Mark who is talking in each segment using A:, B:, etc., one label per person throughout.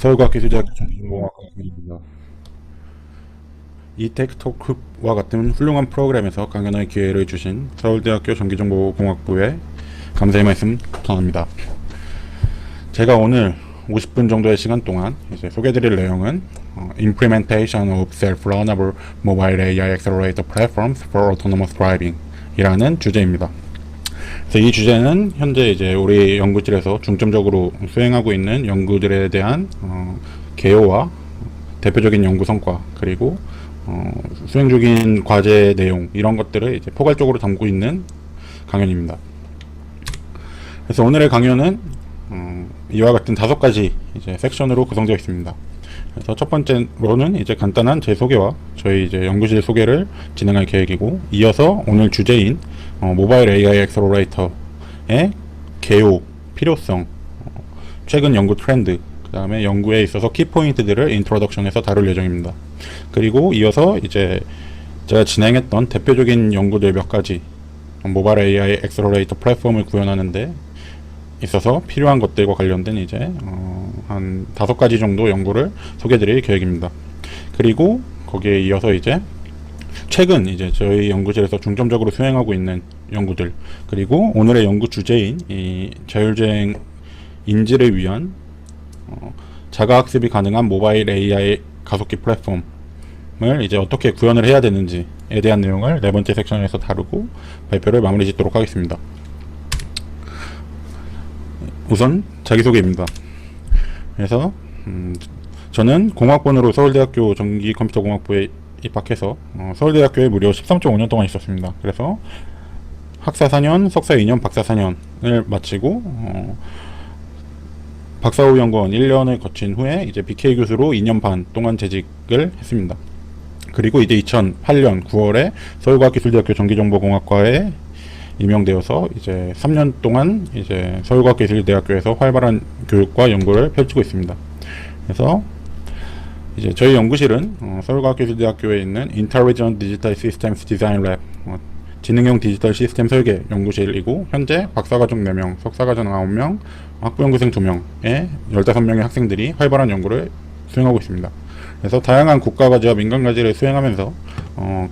A: 서울과학기술대학교 정보공학과입니다. 이텍토크와 같은 훌륭한 프로그램에서 강연할 기회를 주신 서울대학교 전기정보공학부에 감사의 말씀 전합니다. 제가 오늘 50분 정도의 시간 동안 이제 소개드릴 내용은 Implementation of Self-Learnable Mobile AI Accelerator Platforms for Autonomous Driving 이라는 주제입니다. 그래서 이 주제는 현재 이제 우리 연구실에서 중점적으로 수행하고 있는 연구들에 대한 개요와 대표적인 연구 성과 그리고 수행 중인 과제 내용 이런 것들을 이제 포괄적으로 담고 있는 강연입니다. 그래서 오늘의 강연은 이와 같은 5가지 이제 섹션으로 구성되어 있습니다. 그래서 첫 번째로는 이제 간단한 제 소개와 저희 이제 연구실 소개를 진행할 계획이고, 이어서 오늘 주제인 모바일 AI 엑셀러레이터의 개요, 필요성, 최근 연구 트렌드, 그 다음에 연구에 있어서 키포인트들을 인트로덕션에서 다룰 예정입니다. 그리고 이어서 이제 제가 진행했던 대표적인 연구들 몇 가지 모바일 AI 엑셀러레이터 플랫폼을 구현하는데 있어서 필요한 것들과 관련된 이제 한 5가지 정도 연구를 소개드릴 계획입니다. 그리고 거기에 이어서 이제 최근 이제 저희 연구실에서 중점적으로 수행하고 있는 연구들, 그리고 오늘의 연구 주제인 이 자율주행 인지를 위한 자가학습이 가능한 모바일 AI 가속기 플랫폼을 이제 어떻게 구현을 해야 되는지에 대한 내용을 4번째 섹션에서 다루고 발표를 마무리 짓도록 하겠습니다. 우선 자기소개입니다. 그래서 저는 공학번으로 서울대학교 전기컴퓨터공학부에 입학해서 서울대학교에 무려 13.5년 동안 있었습니다. 그래서 학사 4년, 석사 2년, 박사 4년을 마치고 박사 후 연구원 1년을 거친 후에 이제 BK 교수로 2년 반 동안 재직을 했습니다. 그리고 이제 2008년 9월에 서울과학기술대학교 전기정보공학과에 임명되어서 이제 3년 동안 이제 서울과학기술대학교에서 활발한 교육과 연구를 펼치고 있습니다. 그래서 이제 저희 연구실은 서울과학기술대학교에 있는 Intelligent Digital Systems Design Lab 지능형 디지털 시스템 설계 연구실이고, 현재 박사과정 4명, 석사과정 9명, 학부연구생 2명의 15명의 학생들이 활발한 연구를 수행하고 있습니다. 그래서 다양한 국가과제와 민간과제를 수행하면서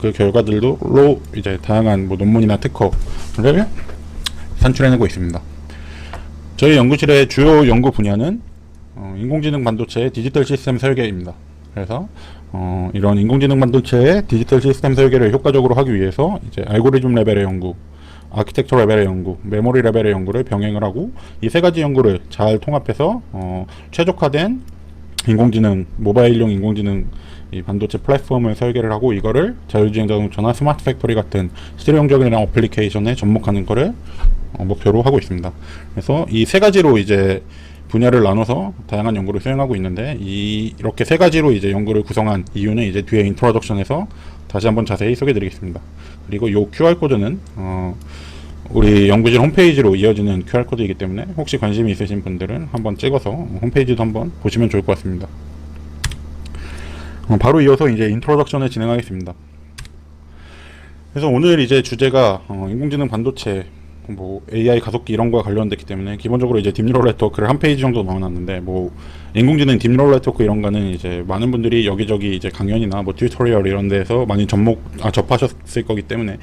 A: 그 결과들로 이제 다양한 뭐 논문이나 특허를 산출해내고 있습니다. 저희 연구실의 주요 연구 분야는 인공지능 반도체의 디지털 시스템 설계입니다. 그래서 이런 인공지능 반도체의 디지털 시스템 설계를 효과적으로 하기 위해서 이제 알고리즘 레벨의 연구, 아키텍처 레벨의 연구, 메모리 레벨의 연구를 병행을 하고, 이 3가지 연구를 잘 통합해서 최적화된 인공지능, 모바일용 인공지능 이 반도체 플랫폼을 설계를 하고, 이거를 자율주행 자동차나 스마트 팩토리 같은 실용적인 어플리케이션에 접목하는 거를 목표로 하고 있습니다. 그래서 이 3가지로 이제 분야를 나눠서 다양한 연구를 수행하고 있는데, 이렇게 3가지로 이제 연구를 구성한 이유는 이제 뒤에 인트로덕션에서 다시 한번 자세히 소개드리겠습니다. 그리고 이 QR코드는 우리 연구실 홈페이지로 이어지는 QR코드이기 때문에 혹시 관심이 있으신 분들은 한번 찍어서 홈페이지도 한번 보시면 좋을 것 같습니다. 바로 이어서 이제 인트로덕션을 진행하겠습니다. 그래서 오늘 이제 주제가 인공지능 반도체, 뭐 AI 가속기 이런 거와 관련됐기 때문에 기본적으로 이제 딥뉴럴 네트워크를 한 페이지 정도 넣어놨는데, 뭐 인공지능 딥뉴럴 네트워크 이런 거는 이제 많은 분들이 여기저기 이제 강연이나 뭐 튜토리얼 이런 데서 많이 접하셨을 거기 때문에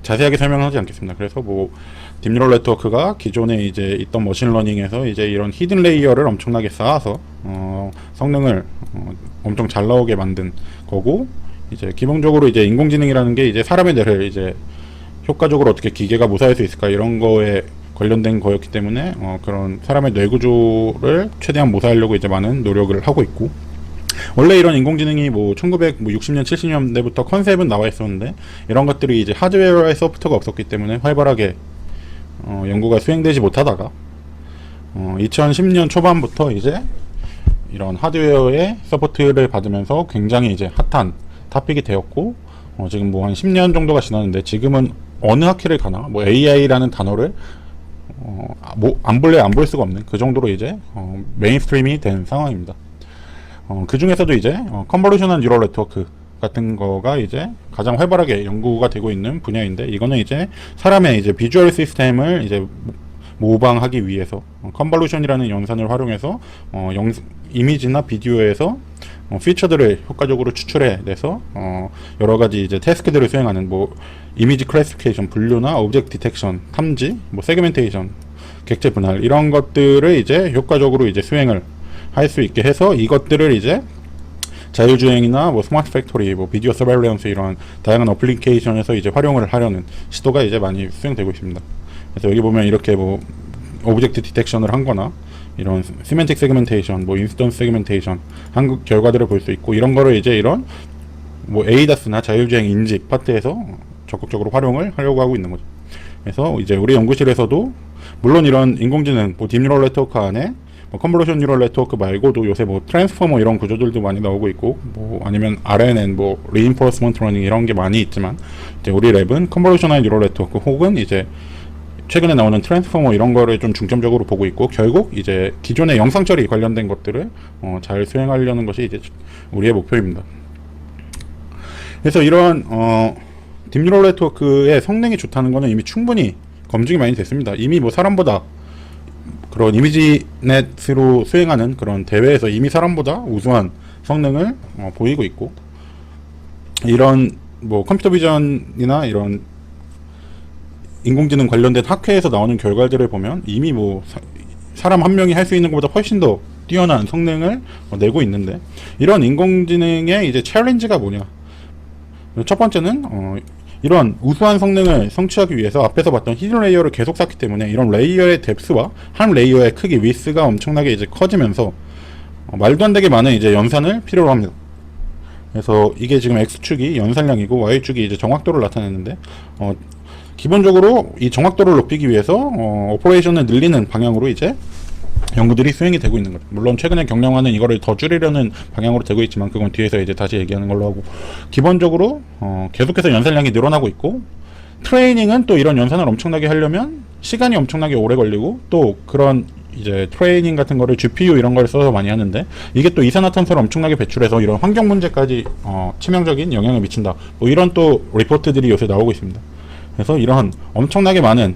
A: 자세하게 설명하지 않겠습니다. 그래서 뭐 딥뉴럴 네트워크가 기존에 이제 있던 머신러닝에서 이제 이런 히든 레이어를 엄청나게 쌓아서 성능을 엄청 잘 나오게 만든 거고, 이제 기본적으로 이제 인공지능이라는 게 이제 사람의 뇌를 이제 효과적으로 어떻게 기계가 모사할 수 있을까 이런 거에 관련된 거였기 때문에 그런 사람의 뇌 구조를 최대한 모사하려고 이제 많은 노력을 하고 있고, 원래 이런 인공지능이 뭐 1960년 70년대부터 컨셉은 나와 있었는데, 이런 것들이 이제 하드웨어에 소프트가 없었기 때문에 활발하게 연구가 수행되지 못하다가 2010년 초반부터 이제 이런 하드웨어의 서포트를 받으면서 굉장히 이제 핫한 토픽이 되었고, 지금 뭐 한 10년 정도가 지났는데 지금은 어느 학회를 가나 뭐 AI라는 단어를 뭐 안 볼 수가 없는 그 정도로 이제 메인스트림이 된 상황입니다. 그 중에서도 이제 컨볼루셔널 뉴럴 네트워크 같은 거가 이제 가장 활발하게 연구가 되고 있는 분야인데, 이거는 이제 사람의 이제 비주얼 시스템을 이제 모방하기 위해서 컨볼루션이라는 연산을 활용해서 이미지나 비디오에서 피처들을 효과적으로 추출해내서 여러 가지 이제 태스크들을 수행하는 뭐 이미지 클래시피케이션, 분류나 오브젝트 디텍션, 탐지, 뭐 세그멘테이션, 객체 분할 이런 것들을 이제 효과적으로 이제 수행을 할 수 있게 해서 이것들을 이제 자율주행이나 뭐 스마트 팩토리, 뭐 비디오 서바일런스 이런 다양한 어플리케이션에서 이제 활용을 하려는 시도가 이제 많이 수행되고 있습니다. 그래서 여기 보면 이렇게 뭐 오브젝트 디텍션을 한거나 이런 시멘틱 세그멘테이션, 뭐 인스턴스 세그멘테이션 한 결과들을 볼 수 있고 이런 거를 이제 이런 뭐 에이다스나 자율주행 인식 파트에서 적극적으로 활용을 하려고 하고 있는 거죠. 그래서 이제 우리 연구실에서도 물론 이런 인공지능, 뭐 딥뉴럴 네트워크 안에 뭐 컨볼루션 뉴럴 네트워크 말고도 요새 뭐 트랜스포머 이런 구조들도 많이 나오고 있고 뭐 아니면 RNN, 뭐 리인포스먼트 러닝 이런 게 많이 있지만 이제 우리 랩은 컨볼루셔널 뉴럴 네트워크 혹은 이제 최근에 나오는 트랜스포머 이런 거를 좀 중점적으로 보고 있고 결국 이제 기존의 영상 처리 관련된 것들을 잘 수행하려는 것이 이제 우리의 목표입니다. 그래서 이런 딥뉴럴 네트워크의 성능이 좋다는 거는 이미 충분히 검증이 많이 됐습니다. 이미 뭐 사람보다 그런 이미지넷으로 수행하는 그런 대회에서 이미 사람보다 우수한 성능을 보이고 있고 이런 뭐 컴퓨터 비전이나 이런 인공지능 관련된 학회에서 나오는 결과들을 보면 이미 뭐 사람 한 명이 할 수 있는 것보다 훨씬 더 뛰어난 성능을 내고 있는데 이런 인공지능의 이제 챌린지가 뭐냐? 첫 번째는 이런 우수한 성능을 성취하기 위해서 앞에서 봤던 히든 레이어를 계속 쌓기 때문에 이런 레이어의 뎁스와 한 레이어의 크기, 위스가 엄청나게 이제 커지면서 말도 안 되게 많은 이제 연산을 필요로 합니다. 그래서 이게 지금 X축이 연산량이고 Y축이 이제 정확도를 나타내는데 기본적으로 이 정확도를 높이기 위해서 오퍼레이션을 늘리는 방향으로 이제 연구들이 수행이 되고 있는 거죠. 물론 최근에 경량화는 이거를 더 줄이려는 방향으로 되고 있지만 그건 뒤에서 이제 다시 얘기하는 걸로 하고 기본적으로 계속해서 연산량이 늘어나고 있고 트레이닝은 또 이런 연산을 엄청나게 하려면 시간이 엄청나게 오래 걸리고 또 그런 이제 트레이닝 같은 거를 GPU 이런 걸 써서 많이 하는데 이게 또 이산화탄소를 엄청나게 배출해서 이런 환경 문제까지 치명적인 영향을 미친다. 뭐 이런 또 리포트들이 요새 나오고 있습니다. 그래서 이런 엄청나게 많은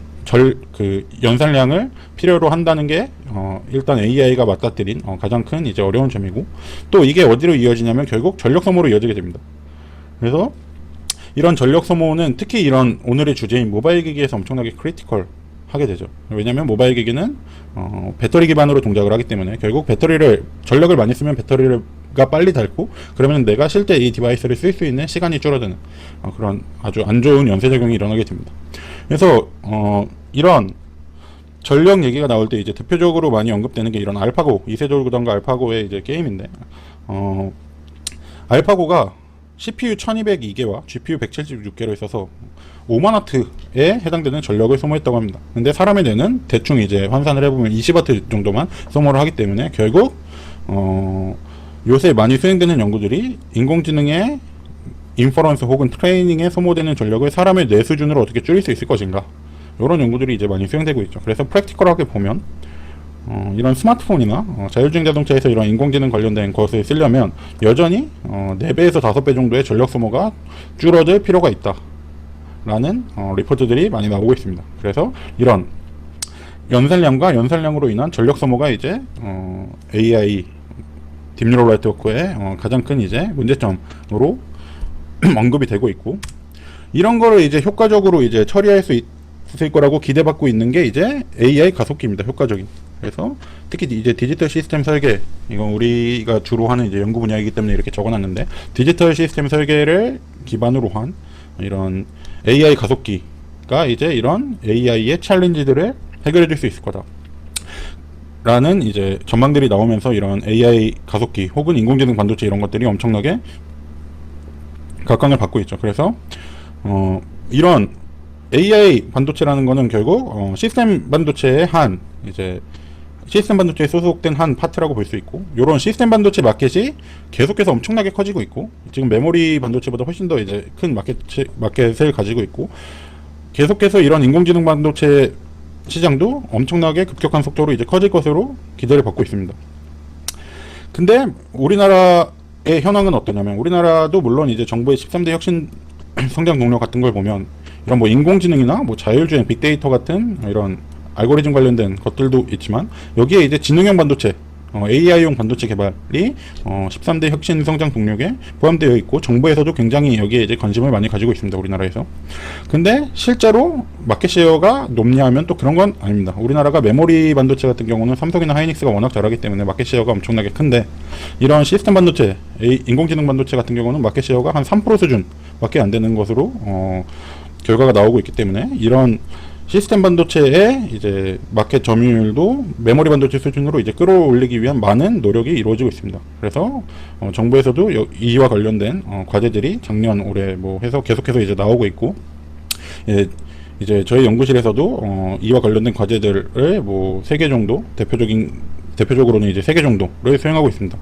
A: 연산량을 필요로 한다는 게 일단 AI가 맞닥뜨린 가장 큰 이제 어려운 점이고 또 이게 어디로 이어지냐면 결국 전력 소모로 이어지게 됩니다. 그래서 이런 전력 소모는 특히 이런 오늘의 주제인 모바일 기기에서 엄청나게 크리티컬 하게 되죠. 왜냐하면 모바일 기기는 배터리 기반으로 동작을 하기 때문에 결국 전력을 많이 쓰면 배터리가 빨리 닳고 그러면 내가 실제 이 디바이스를 쓸 수 있는 시간이 줄어드는 그런 아주 안 좋은 연쇄작용이 일어나게 됩니다. 그래서 이런 전력 얘기가 나올 때 이제 대표적으로 많이 언급되는 게 이런 알파고, 이세돌구단과 알파고의 이제 게임인데 알파고가 CPU 1202개와 GPU 176개로 있어서 5만와트에 해당되는 전력을 소모했다고 합니다. 근데 사람의 뇌는 대충 이제 환산을 해보면 20와트 정도만 소모를 하기 때문에 결국 요새 많이 수행되는 연구들이 인공지능의 인퍼런스 혹은 트레이닝에 소모되는 전력을 사람의 뇌 수준으로 어떻게 줄일 수 있을 것인가 이런 연구들이 이제 많이 수행되고 있죠. 그래서 프랙티컬하게 보면 이런 스마트폰이나 자율주행 자동차에서 이런 인공지능 관련된 것을 쓰려면 여전히 4배에서 5배 정도의 전력 소모가 줄어들 필요가 있다 라는 리포트들이 많이 나오고 있습니다. 그래서 이런 연산량과 연산량으로 인한 전력 소모가 이제 AI 딥뉴럴 네트워크의 가장 큰 이제 문제점으로 언급이 되고 있고 이런 거를 이제 효과적으로 이제 처리할 수 있을 거라고 기대받고 있는 게 이제 AI 가속기입니다. 효과적인. 그래서 특히 이제 디지털 시스템 설계, 이건 우리가 주로 하는 이제 연구 분야이기 때문에 이렇게 적어놨는데 디지털 시스템 설계를 기반으로 한 이런 AI 가속기가 이제 이런 AI의 챌린지들을 해결해 줄 수 있을 거다 라는 이제 전망들이 나오면서 이런 AI 가속기 혹은 인공지능 반도체 이런 것들이 엄청나게 각광을 받고 있죠. 그래서 이런 AI 반도체라는 거는 결국 시스템 반도체의 한 이제 시스템 반도체에 소속된 한 파트라고 볼 수 있고 이런 시스템 반도체 마켓이 계속해서 엄청나게 커지고 있고 지금 메모리 반도체보다 훨씬 더 이제 큰 마켓을 가지고 있고 계속해서 이런 인공지능 반도체 시장도 엄청나게 급격한 속도로 이제 커질 것으로 기대를 받고 있습니다. 근데 우리나라의 현황은 어떠냐면 우리나라도 물론 이제 정부의 13대 혁신 성장 동력 같은 걸 보면 이런 뭐 인공지능이나 뭐 자율주행 빅데이터 같은 이런 알고리즘 관련된 것들도 있지만 여기에 이제 지능형 반도체 AI용 반도체 개발이 13대 혁신 성장 동력에 포함되어 있고 정부에서도 굉장히 여기에 이제 관심을 많이 가지고 있습니다. 우리나라에서. 근데 실제로 마켓 셰어가 높냐 하면 또 그런 건 아닙니다. 우리나라가 메모리 반도체 같은 경우는 삼성이나 하이닉스가 워낙 잘하기 때문에 마켓 셰어가 엄청나게 큰데 이런 시스템 반도체, 인공지능 반도체 같은 경우는 마켓 셰어가 한 3% 수준밖에 안 되는 것으로 결과가 나오고 있기 때문에 이런 시스템 반도체의 이제 마켓 점유율도 메모리 반도체 수준으로 이제 끌어올리기 위한 많은 노력이 이루어지고 있습니다. 그래서 정부에서도 이와 관련된 과제들이 작년 올해 뭐 해서 계속해서 이제 나오고 있고, 예, 이제 저희 연구실에서도 이와 관련된 과제들을 뭐 3개 정도 대표적으로는 이제 3개 정도를 수행하고 있습니다.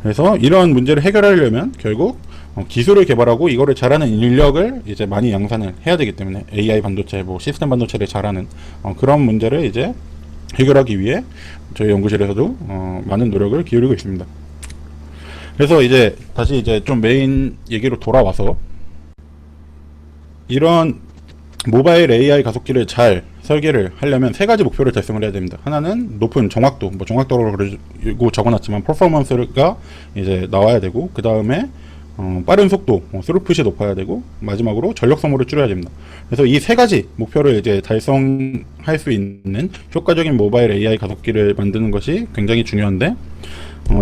A: 그래서 이런 문제를 해결하려면 결국 기술을 개발하고 이거를 잘하는 인력을 이제 많이 양산을 해야 되기 때문에 AI 반도체, 뭐 시스템 반도체를 잘하는 그런 문제를 이제 해결하기 위해 저희 연구실에서도 많은 노력을 기울이고 있습니다. 그래서 이제 다시 이제 좀 메인 얘기로 돌아와서 이런 모바일 AI 가속기를 잘 설계를 하려면 3가지 목표를 달성을 해야 됩니다. 하나는 높은 정확도, 뭐 정확도라고 그리고 적어놨지만 퍼포먼스가 이제 나와야 되고, 그 다음에 빠른 속도, 스루풋이 높아야 되고, 마지막으로 전력 소모를 줄여야 됩니다. 그래서 이 3가지 목표를 이제 달성할 수 있는 효과적인 모바일 AI 가속기를 만드는 것이 굉장히 중요한데,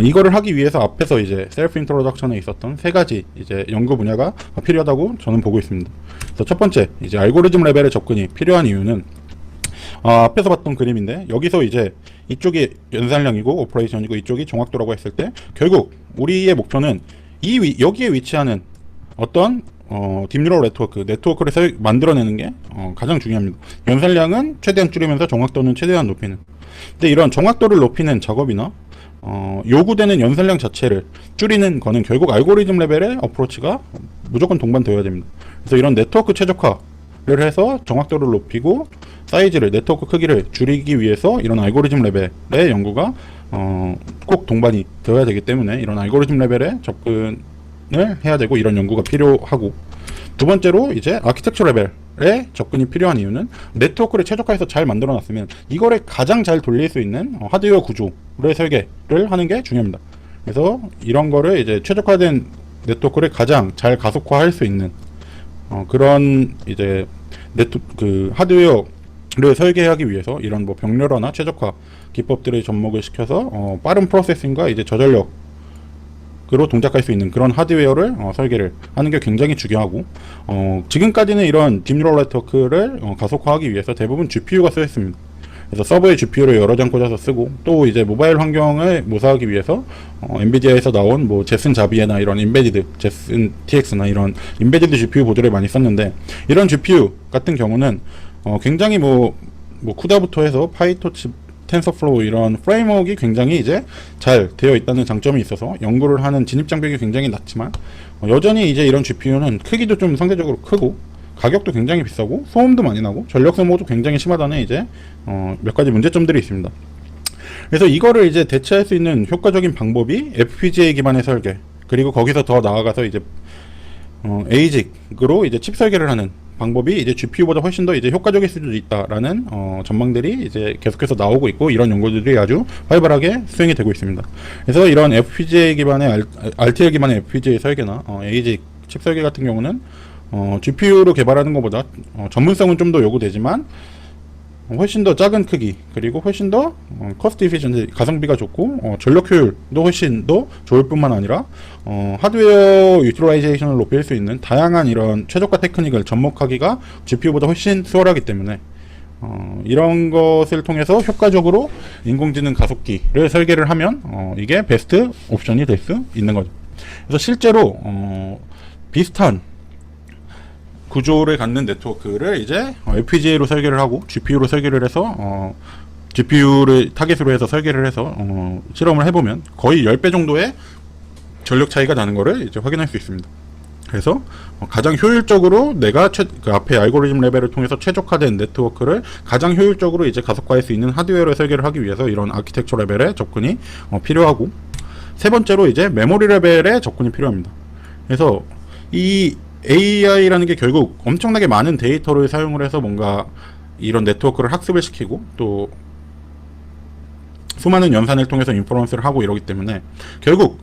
A: 이거를 하기 위해서 앞에서 이제 셀프 인트로덕션에 있었던 3가지 이제 연구 분야가 필요하다고 저는 보고 있습니다. 그래서 첫 번째, 이제 알고리즘 레벨의 접근이 필요한 이유는 앞에서 봤던 그림인데, 여기서 이제 이쪽이 연산량이고 오퍼레이션이고 이쪽이 정확도라고 했을 때 결국 우리의 목표는 여기에 위치하는 어떤 딥뉴럴 네트워크를 만들어내는 게 가장 중요합니다. 연산량은 최대한 줄이면서 정확도는 최대한 높이는. 근데 이런 정확도를 높이는 작업이나 요구되는 연산량 자체를 줄이는 거는 결국 알고리즘 레벨의 어프로치가 무조건 동반되어야 됩니다. 그래서 이런 네트워크 최적화를 해서 정확도를 높이고 사이즈를, 네트워크 크기를 줄이기 위해서 이런 알고리즘 레벨의 연구가 꼭 동반이 되어야 되기 때문에 이런 알고리즘 레벨에 접근을 해야 되고 이런 연구가 필요하고, 두 번째로 이제 아키텍처 레벨에 접근이 필요한 이유는 네트워크를 최적화해서 잘 만들어 놨으면 이거를 가장 잘 돌릴 수 있는 하드웨어 구조를 설계를 하는 게 중요합니다. 그래서 이런 거를 이제 최적화된 네트워크를 가장 잘 가속화할 수 있는 그런 이제 하드웨어를 설계하기 위해서 이런 뭐 병렬화나 최적화 기법들을 접목을 시켜서 빠른 프로세싱과 이제 저전력으로 동작할 수 있는 그런 하드웨어를 설계를 하는 게 굉장히 중요하고, 지금까지는 이런 딥뉴럴 네트워크를 가속화하기 위해서 대부분 GPU가 쓰였습니다. 그래서 서버에 GPU를 여러 장 꽂아서 쓰고, 또 이제 모바일 환경을 모사하기 위해서 엔비디아에서 나온 뭐 제슨 자비에나 이런 인베디드, 제슨 TX나 이런 인베디드 GPU 보드를 많이 썼는데, 이런 GPU 같은 경우는 굉장히 뭐 쿠다부터 해서 파이토치, 텐서플로우 이런 프레임워크가 굉장히 이제 잘 되어 있다는 장점이 있어서 연구를 하는 진입 장벽이 굉장히 낮지만, 여전히 이제 이런 GPU는 크기도 좀 상대적으로 크고 가격도 굉장히 비싸고 소음도 많이 나고 전력 소모도 굉장히 심하다는 이제 몇 가지 문제점들이 있습니다. 그래서 이거를 이제 대체할 수 있는 효과적인 방법이 FPGA 기반의 설계, 그리고 거기서 더 나아가서 이제 ASIC으로 이제 칩 설계를 하는 방법이 이제 GPU보다 훨씬 더 이제 효과적일 수도 있다라는 전망들이 이제 계속해서 나오고 있고, 이런 연구들이 아주 활발하게 수행이 되고 있습니다. 그래서 이런 FPGA 기반의 RTL 기반의 FPGA 설계나 ASIC 칩 설계 같은 경우는 GPU로 개발하는 것보다 전문성은 좀 더 요구되지만 훨씬 더 작은 크기, 그리고 훨씬 더 커스트 이피션트, 가성비가 좋고 전력 효율도 훨씬 더 좋을 뿐만 아니라 하드웨어 유틸라이제이션을 높일 수 있는 다양한 이런 최저가 테크닉을 접목하기가 GPU보다 훨씬 수월하기 때문에 이런 것을 통해서 효과적으로 인공지능 가속기를 설계를 하면 이게 베스트 옵션이 될 수 있는 거죠. 그래서 실제로 비슷한 구조를 갖는 네트워크를 이제 FPGA로 설계를 하고 GPU로 설계를 해서 GPU를 타겟으로 해서 설계를 해서 실험을 해보면 거의 10배 정도의 전력 차이가 나는 것을 이제 확인할 수 있습니다. 그래서 가장 효율적으로 내가 그 앞에 알고리즘 레벨을 통해서 최적화된 네트워크를 가장 효율적으로 이제 가속화할 수 있는 하드웨어를 설계를 하기 위해서 이런 아키텍처 레벨의 접근이 필요하고, 세 번째로 이제 메모리 레벨의 접근이 필요합니다. 그래서 이 AI라는 게 결국 엄청나게 많은 데이터를 사용을 해서 뭔가 이런 네트워크를 학습을 시키고 또 수많은 연산을 통해서 인퍼런스를 하고 이러기 때문에 결국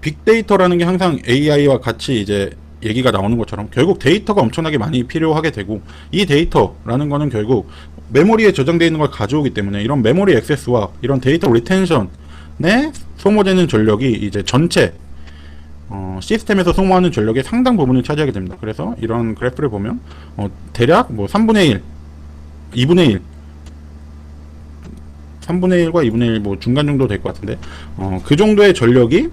A: 빅데이터라는 게 항상 AI와 같이 이제 얘기가 나오는 것처럼 결국 데이터가 엄청나게 많이 필요하게 되고, 이 데이터라는 거는 결국 메모리에 저장되어 있는 걸 가져오기 때문에 이런 메모리 액세스와 이런 데이터 리텐션에 소모되는 전력이 이제 전체 시스템에서 소모하는 전력의 상당 부분을 차지하게 됩니다. 그래서 이런 그래프를 보면 대략 뭐 3분의 1, 2분의 1, 3분의 1과 2분의 1 뭐 중간 정도 될 것 같은데 그 정도의 전력이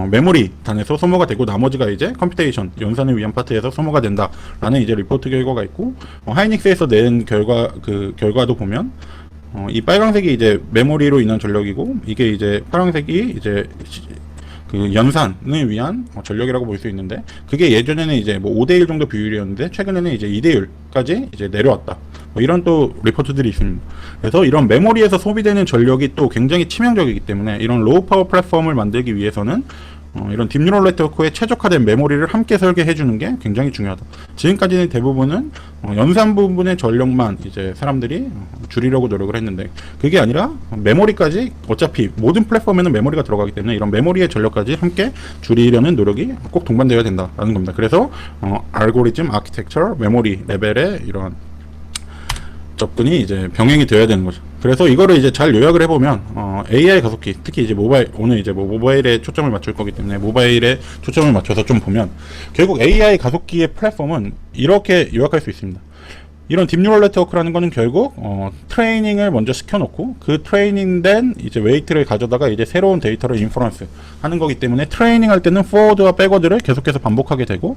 A: 메모리 단에서 소모가 되고, 나머지가 이제 컴퓨테이션 연산을 위한 파트에서 소모가 된다라는 이제 리포트 결과가 있고, 하이닉스에서 낸 결과도 보면 이 빨간색이 이제 메모리로 인한 전력이고, 이게 이제 파란색이 이제 그 연산을 위한 전력이라고 볼 수 있는데, 그게 예전에는 이제 뭐 5대1 정도 비율이었는데 최근에는 이제 2대1까지 이제 내려왔다, 뭐 이런 또 리포트들이 있습니다. 그래서 이런 메모리에서 소비되는 전력이 또 굉장히 치명적이기 때문에 이런 로우 파워 플랫폼을 만들기 위해서는 이런 딥뉴럴 네트워크에 최적화된 메모리를 함께 설계해 주는 게 굉장히 중요하다. 지금까지는 대부분은 연산 부분의 전력만 이제 사람들이 줄이려고 노력을 했는데, 그게 아니라 메모리까지, 어차피 모든 플랫폼에는 메모리가 들어가기 때문에 이런 메모리의 전력까지 함께 줄이려는 노력이 꼭 동반되어야 된다라는 겁니다. 그래서 알고리즘, 아키텍처, 메모리 레벨의 이런 접근이 이제 병행이 되어야 되는 거죠. 그래서 이거를 이제 잘 요약을 해보면 AI 가속기, 특히 이제 모바일, 오늘 이제 뭐 모바일에 초점을 맞출 거기 때문에 모바일에 초점을 맞춰서 좀 보면, 결국 AI 가속기의 플랫폼은 이렇게 요약할 수 있습니다. 이런 딥뉴럴 네트워크라는 거는 결국 트레이닝을 먼저 시켜놓고 그 트레이닝된 이제 웨이트를 가져다가 이제 새로운 데이터를 인퍼런스 하는 거기 때문에, 트레이닝 할 때는 포워드와 백워드를 계속해서 반복하게 되고,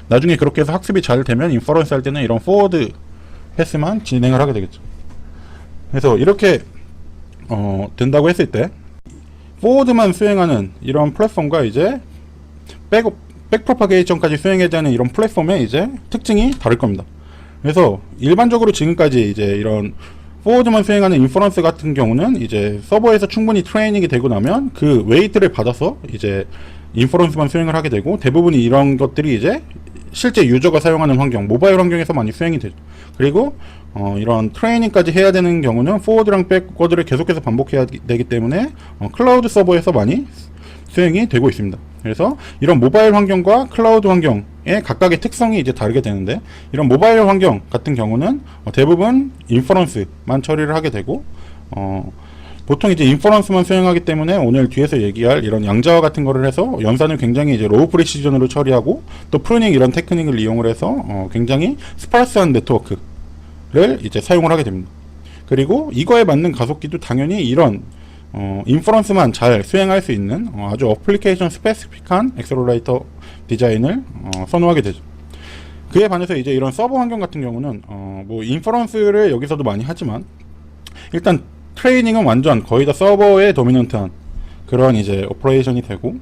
A: 나중에 그렇게 해서 학습이 잘 되면 인퍼런스 할 때는 이런 포워드 패스만 진행을 하게 되겠죠. 그래서 이렇게 된다고 했을 때 포워드만 수행하는 이런 플랫폼과 이제 백 프로파게이션까지 수행해야 되는 이런 플랫폼의 이제 특징이 다를 겁니다. 그래서 일반적으로 지금까지 이제 이런 포워드만 수행하는 인퍼런스 같은 경우는 이제 서버에서 충분히 트레이닝이 되고 나면 그 웨이트를 받아서 이제 인퍼런스만 수행을 하게 되고, 대부분이 이런 것들이 이제 실제 유저가 사용하는 환경, 모바일 환경에서 많이 수행이 되죠. 그리고 이런 트레이닝까지 해야 되는 경우는 포워드랑 백워드를 계속해서 반복해야 되기 때문에 클라우드 서버에서 많이 수행이 되고 있습니다. 그래서 이런 모바일 환경과 클라우드 환경의 각각의 특성이 이제 다르게 되는데, 이런 모바일 환경 같은 경우는 대부분 인퍼런스만 처리를 하게 되고, 보통 이제 인퍼런스만 수행하기 때문에 오늘 뒤에서 얘기할 이런 양자화 같은 거를 해서 연산을 굉장히 이제 로우 프리시전으로 처리하고, 또 프루닝 이런 테크닉을 이용을 해서 굉장히 스파스한 네트워크를 이제 사용을 하게 됩니다. 그리고 이거에 맞는 가속기도 당연히 이런 인퍼런스만 잘 수행할 수 있는 아주 어플리케이션 스페시픽한 엑셀러레이터 디자인을 선호하게 되죠. 그에 반해서 이제 이런 서버 환경 같은 경우는 뭐 인퍼런스를 여기서도 많이 하지만, 일단 트레이닝은 완전 거의 다 서버에 도미넌트한 그런 이제 오퍼레이션이 되고,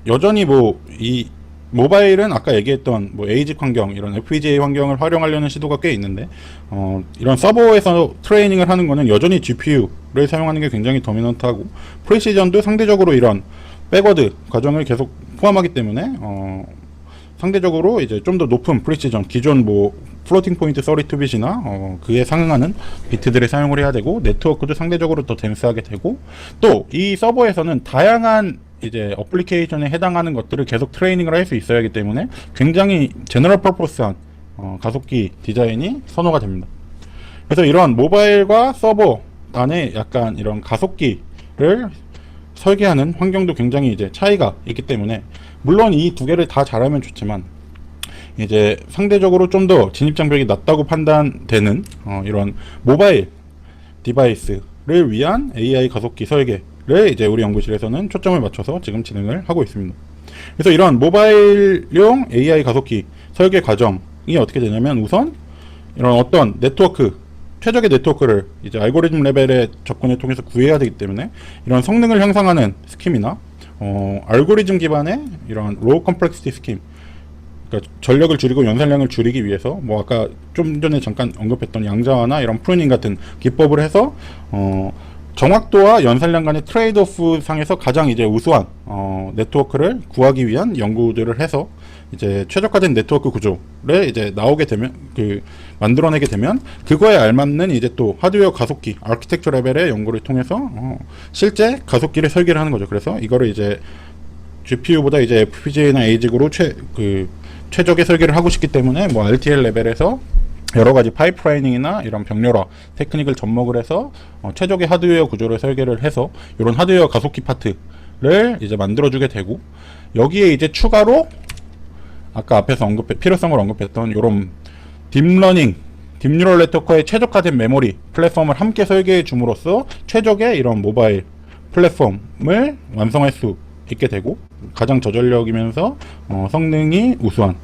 A: 여전히 뭐 이 모바일은 아까 얘기했던 뭐 에이직 환경, 이런 FPGA 환경을 활용하려는 시도가 꽤 있는데, 이런 서버에서 트레이닝을 하는 거는 여전히 GPU를 사용하는 게 굉장히 도미넌트하고, 프리시전도 상대적으로 이런 백워드 과정을 계속 포함하기 때문에 상대적으로 이제 좀 더 높은 프리시전, 기존 뭐 플로팅 포인트 32빗이나 그에 상응하는 비트들을 사용을 해야 되고, 네트워크도 상대적으로 더 덴스하게 되고, 또 이 서버에서는 다양한 이제 어플리케이션에 해당하는 것들을 계속 트레이닝을 할 수 있어야 하기 때문에 굉장히 제너럴 퍼포스한 가속기 디자인이 선호가 됩니다. 그래서 이런 모바일과 서버 안에 약간 이런 가속기를 설계하는 환경도 굉장히 이제 차이가 있기 때문에, 물론 이 두 개를 다 잘하면 좋지만 이제 상대적으로 좀 더 진입 장벽이 낮다고 판단되는 이런 모바일 디바이스를 위한 AI 가속기 설계를 이제 우리 연구실에서는 초점을 맞춰서 지금 진행을 하고 있습니다. 그래서 이런 모바일용 AI 가속기 설계 과정이 어떻게 되냐면, 우선 이런 어떤 네트워크, 최적의 네트워크를 이제 알고리즘 레벨의 접근을 통해서 구해야 되기 때문에, 이런 성능을 향상하는 스킴이나 알고리즘 기반의 이런 로우 컴플렉시티 스킴, 그러니까 전력을 줄이고 연산량을 줄이기 위해서 뭐 아까 좀 전에 잠깐 언급했던 양자화나 이런 프루닝 같은 기법을 해서 정확도와 연산량 간의 트레이드오프 상에서 가장 이제 우수한 네트워크를 구하기 위한 연구들을 해서 이제 최적화된 네트워크 구조를 이제 나오게 되면 만들어내게 되면 그거에 알맞는 이제 또 하드웨어 가속기 아키텍처 레벨의 연구를 통해서 실제 가속기를 설계를 하는 거죠. 그래서 이거를 이제 GPU보다 이제 FPGA나 ASIC으로 최적의 설계를 하고 싶기 때문에 뭐 RTL 레벨에서 여러 가지 파이프라이닝이나 이런 병렬화 테크닉을 접목을 해서 최적의 하드웨어 구조를 설계를 해서 이런 하드웨어 가속기 파트를 이제 만들어주게 되고, 여기에 이제 추가로 아까 앞에서 필요성을 언급했던 이런 딥러닝, 딥뉴럴 네트워크의 최적화된 메모리 플랫폼을 함께 설계해 줌으로써 최적의 이런 모바일 플랫폼을 완성할 수 있게 되고, 가장 저전력이면서 성능이 우수한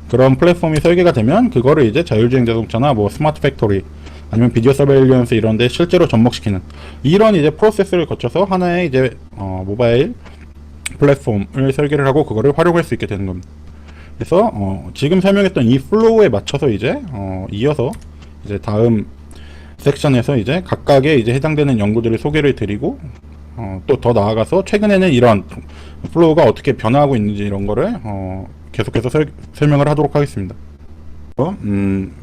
A: 그런 플랫폼이 설계가 되면 그거를 이제 자율주행 자동차나 뭐 스마트 팩토리 아니면 비디오 서베일런스 이런 데 실제로 접목시키는 이런 이제 프로세스를 거쳐서 하나의 이제 모바일 플랫폼을 설계를 하고 그거를 활용할 수 있게 되는 겁니다. 그래서 지금 설명했던 이 플로우에 맞춰서 이제 이어서 이제 다음 섹션에서 이제 각각의 이제 해당되는 연구들을 소개를 드리고 또 더 나아가서 최근에는 이런 플로우가 어떻게 변화하고 있는지 이런 거를 계속해서 설명을 하도록 하겠습니다.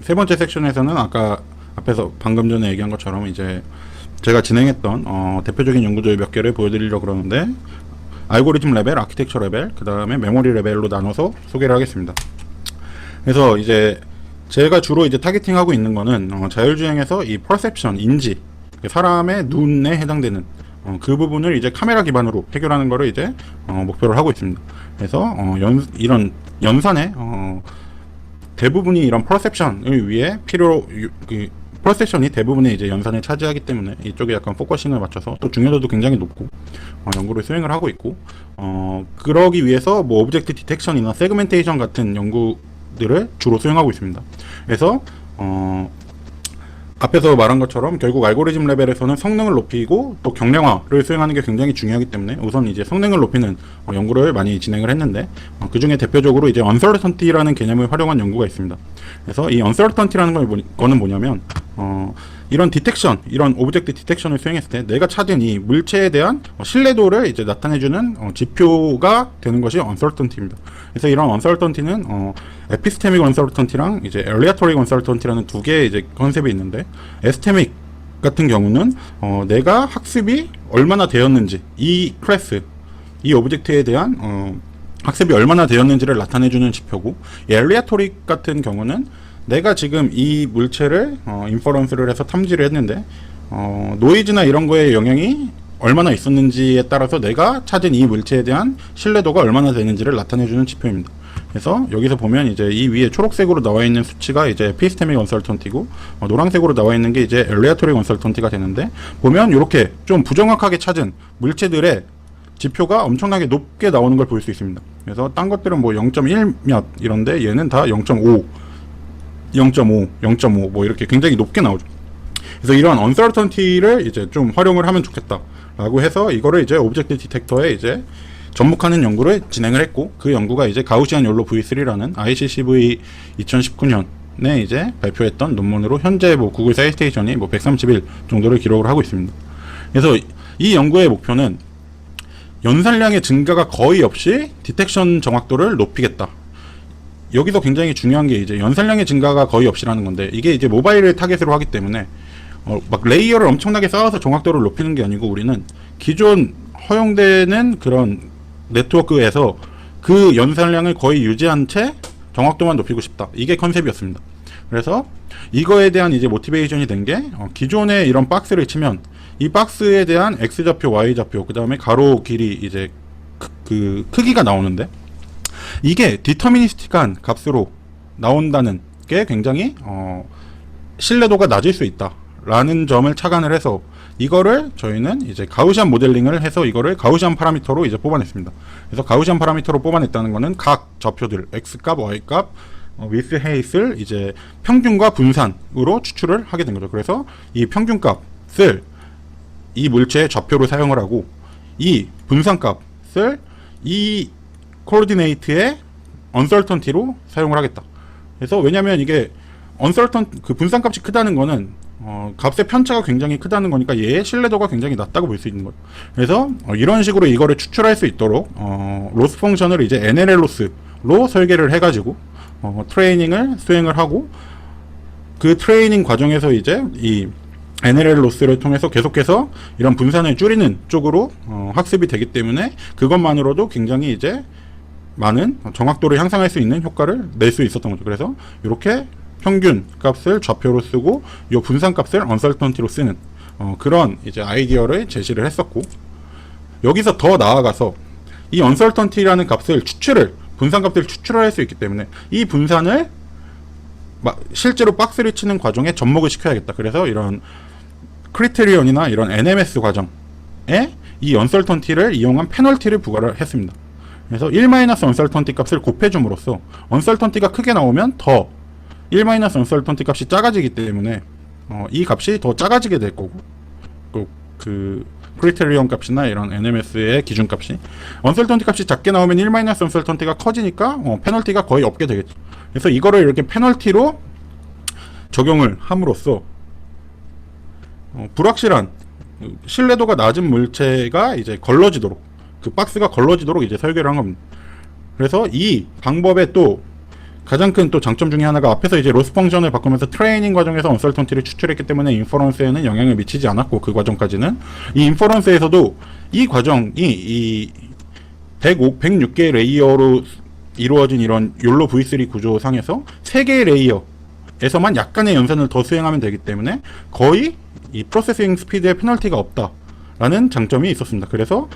A: 세 번째 섹션에서는 아까 앞에서 방금 전에 얘기한 것처럼 이제 제가 진행했던 대표적인 연구들 몇 개를 보여드리려고 그러는데, 알고리즘 레벨, 아키텍처 레벨, 그 다음에 메모리 레벨로 나눠서 소개를 하겠습니다. 그래서 이제 제가 주로 이제 타겟팅하고 있는 거는 자율주행에서 이 퍼셉션, 인지, 사람의 눈에 해당되는 그 부분을 이제 카메라 기반으로 해결하는 거를 이제 목표를 하고 있습니다. 그래서 이런 연산의 대부분이 이런 퍼셉션을 위해 퍼셉션이 대부분의 이제 연산을 차지하기 때문에 이쪽에 약간 포커싱을 맞춰서 또 중요도도 굉장히 높고 연구를 수행을 하고 있고, 그러기 위해서 뭐 오브젝트 디텍션이나 세그멘테이션 같은 연구들을 주로 수행하고 있습니다. 그래서 앞에서 말한 것처럼 결국 알고리즘 레벨에서는 성능을 높이고 또 경량화를 수행하는 게 굉장히 중요하기 때문에 우선 이제 성능을 높이는 연구를 많이 진행을 했는데, 그 중에 대표적으로 이제 언서터턴티라는 개념을 활용한 연구가 있습니다. 그래서 이 언서터턴티라는 거는 뭐냐면 이런 디텍션, 이런 오브젝트 디텍션을 수행했을 때 내가 찾은 이 물체에 대한 신뢰도를 이제 나타내주는 지표가 되는 것이 언서턴티입니다. 그래서 이런 언서턴티는 에피스테믹 언서턴티랑 이제 엘리아토릭 언서턴티라는 두 개의 이제 컨셉이 있는데, 에스테믹 같은 경우는 내가 학습이 얼마나 되었는지, 이 클래스, 이 오브젝트에 대한 학습이 얼마나 되었는지를 나타내주는 지표고, 엘리아토릭 같은 경우는 내가 지금 이 물체를 인퍼런스를 해서 탐지를 했는데 노이즈나 이런 거에 영향이 얼마나 있었는지에 따라서 내가 찾은 이 물체에 대한 신뢰도가 얼마나 되는지를 나타내주는 지표입니다. 그래서 여기서 보면 이제 이 위에 초록색으로 나와 있는 수치가 이제 에피스테믹 언설턴티고 노란색으로 나와 있는 게 이제 엘리아토릭 언설턴티가 되는데, 보면 이렇게 좀 부정확하게 찾은 물체들의 지표가 엄청나게 높게 나오는 걸 볼 수 있습니다. 그래서 딴 것들은 뭐 0.1 몇 이런데 얘는 다 0.5, 0.5, 0.5 뭐 이렇게 굉장히 높게 나오죠. 그래서 이런 언서턴티를 이제 좀 활용을 하면 좋겠다라고 해서 이거를 이제 오브젝트 디텍터에 이제 접목하는 연구를 진행을 했고, 그 연구가 이제 가우시안 욜로 V3라는 ICCV 2019년에 이제 발표했던 논문으로 현재 뭐 구글 사이테이션이 뭐 131 정도를 기록을 하고 있습니다. 그래서 이 연구의 목표는 연산량의 증가가 거의 없이 디텍션 정확도를 높이겠다. 여기서 굉장히 중요한 게 이제 연산량의 증가가 거의 없이라는 건데, 이게 이제 모바일을 타겟으로 하기 때문에 막 레이어를 엄청나게 쌓아서 정확도를 높이는 게 아니고, 우리는 기존 허용되는 그런 네트워크에서 그 연산량을 거의 유지한 채 정확도만 높이고 싶다. 이게 컨셉이었습니다. 그래서 이거에 대한 이제 모티베이션이 된 게 기존의 이런 박스를 치면 이 박스에 대한 X좌표, Y좌표, 그 다음에 가로 길이 이제 그 크기가 나오는데, 이게 디터미니스틱한 값으로 나온다는 게 굉장히 신뢰도가 낮을 수 있다라는 점을 착안을 해서 이거를 저희는 이제 가우시안 모델링을 해서 이거를 가우시안 파라미터로 이제 뽑아냈습니다. 그래서 가우시안 파라미터로 뽑아냈다는 거는 각 좌표들 X값, Y값, 위스 헤이스를 이제 평균과 분산으로 추출을 하게 된 거죠. 그래서 이 평균값을 이 물체의 좌표로 사용을 하고, 이 분산값을 이 코오디네이트의 언설턴티로 사용을 하겠다. 그래서 왜냐면 이게 그 분산값이 크다는 거는 값의 편차가 굉장히 크다는 거니까 얘의 신뢰도가 굉장히 낮다고 볼 수 있는 거예요. 그래서 이런 식으로 이거를 추출할 수 있도록 로스 펑션을 이제 NLL 로스로 설계를 해가지고 트레이닝을 수행을 하고, 그 트레이닝 과정에서 이제 이 NLL 로스를 통해서 계속해서 이런 분산을 줄이는 쪽으로 학습이 되기 때문에 그것만으로도 굉장히 이제 많은 정확도를 향상할 수 있는 효과를 낼 수 있었던 거죠. 그래서 이렇게 평균 값을 좌표로 쓰고 이 분산 값을 언설턴티로 쓰는 그런 이제 아이디어를 제시를 했었고, 여기서 더 나아가서 이 언설턴티라는 값을 분산 값을 추출할 수 있기 때문에 이 분산을 실제로 박스를 치는 과정에 접목을 시켜야겠다. 그래서 이런 크리테리언이나 이런 NMS 과정에 이 언설턴티를 이용한 페널티를 부과를 했습니다. 그래서 1- 언설턴티 값을 곱해줌으로써 언설턴티가 크게 나오면 더 1- 언설턴티 값이 작아지기 때문에 이 값이 더 작아지게 될 거고, 그 크리테리언 값이나 이런 NMS의 기준 값이 언설턴티 값이 작게 나오면 1- 언설턴티가 커지니까 페널티가 거의 없게 되겠죠. 그래서 이거를 이렇게 페널티로 적용을 함으로써 불확실한 신뢰도가 낮은 물체가 이제 걸러지도록, 그 박스가 걸러지도록 이제 설계를 한 겁니다. 그래서 이 방법의 또 가장 큰 또 장점 중에 하나가, 앞에서 이제 로스 펑션을 바꾸면서 트레이닝 과정에서 언설턴티를 추출했기 때문에 인퍼런스에는 영향을 미치지 않았고, 그 과정까지는 이 인퍼런스에서도 이 과정이 이 106개의 레이어로 이루어진 이런 욜로 V3 구조상에서 3개의 레이어에서만 약간의 연산을 더 수행하면 되기 때문에 거의 이 프로세싱 스피드에 페널티가 없다라는 장점이 있었습니다. 그래서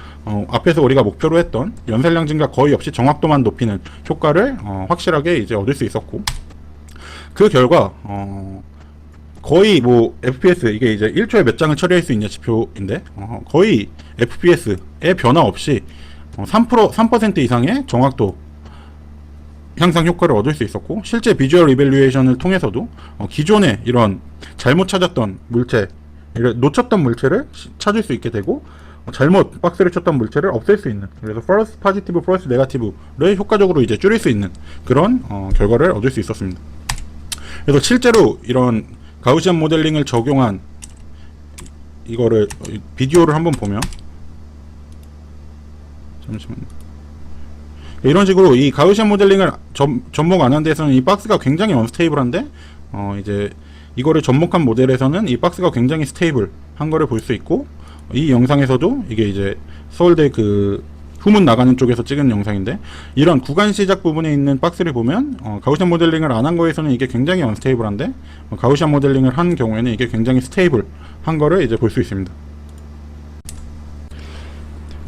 A: 앞에서 우리가 목표로 했던 연산량 증가 거의 없이 정확도만 높이는 효과를 확실하게 이제 얻을 수 있었고, 그 결과 거의 뭐 FPS, 이게 이제 1초에 몇 장을 처리할 수 있냐 지표인데 거의 FPS의 변화 없이 3% 이상의 정확도 향상 효과를 얻을 수 있었고, 실제 비주얼 이밸류에이션을 통해서도 기존에 이런 잘못 찾았던 물체, 놓쳤던 물체를 찾을 수 있게 되고, 잘못 박스를 쳤던 물체를 없앨 수 있는, 그래서 false positive, false negative를 효과적으로 이제 줄일 수 있는 그런 결과를 얻을 수 있었습니다. 그래서 실제로 이런 가우시안 모델링을 적용한 이거를 비디오를 한번 보면, 잠시만요. 이런 식으로 이 가우시안 모델링을 접목 안 한 데서는 이 박스가 굉장히 언스테이블한데, 이제 이거를 접목한 모델에서는 이 박스가 굉장히 스테이블한 거를 볼 수 있고, 이 영상에서도 이게 이제 서울대 그 후문 나가는 쪽에서 찍은 영상인데, 이런 구간 시작 부분에 있는 박스를 보면 가우시안 모델링을 안 한 거에서는 이게 굉장히 언스테이블한데, 가우시안 모델링을 한 경우에는 이게 굉장히 스테이블한 거를 이제 볼 수 있습니다.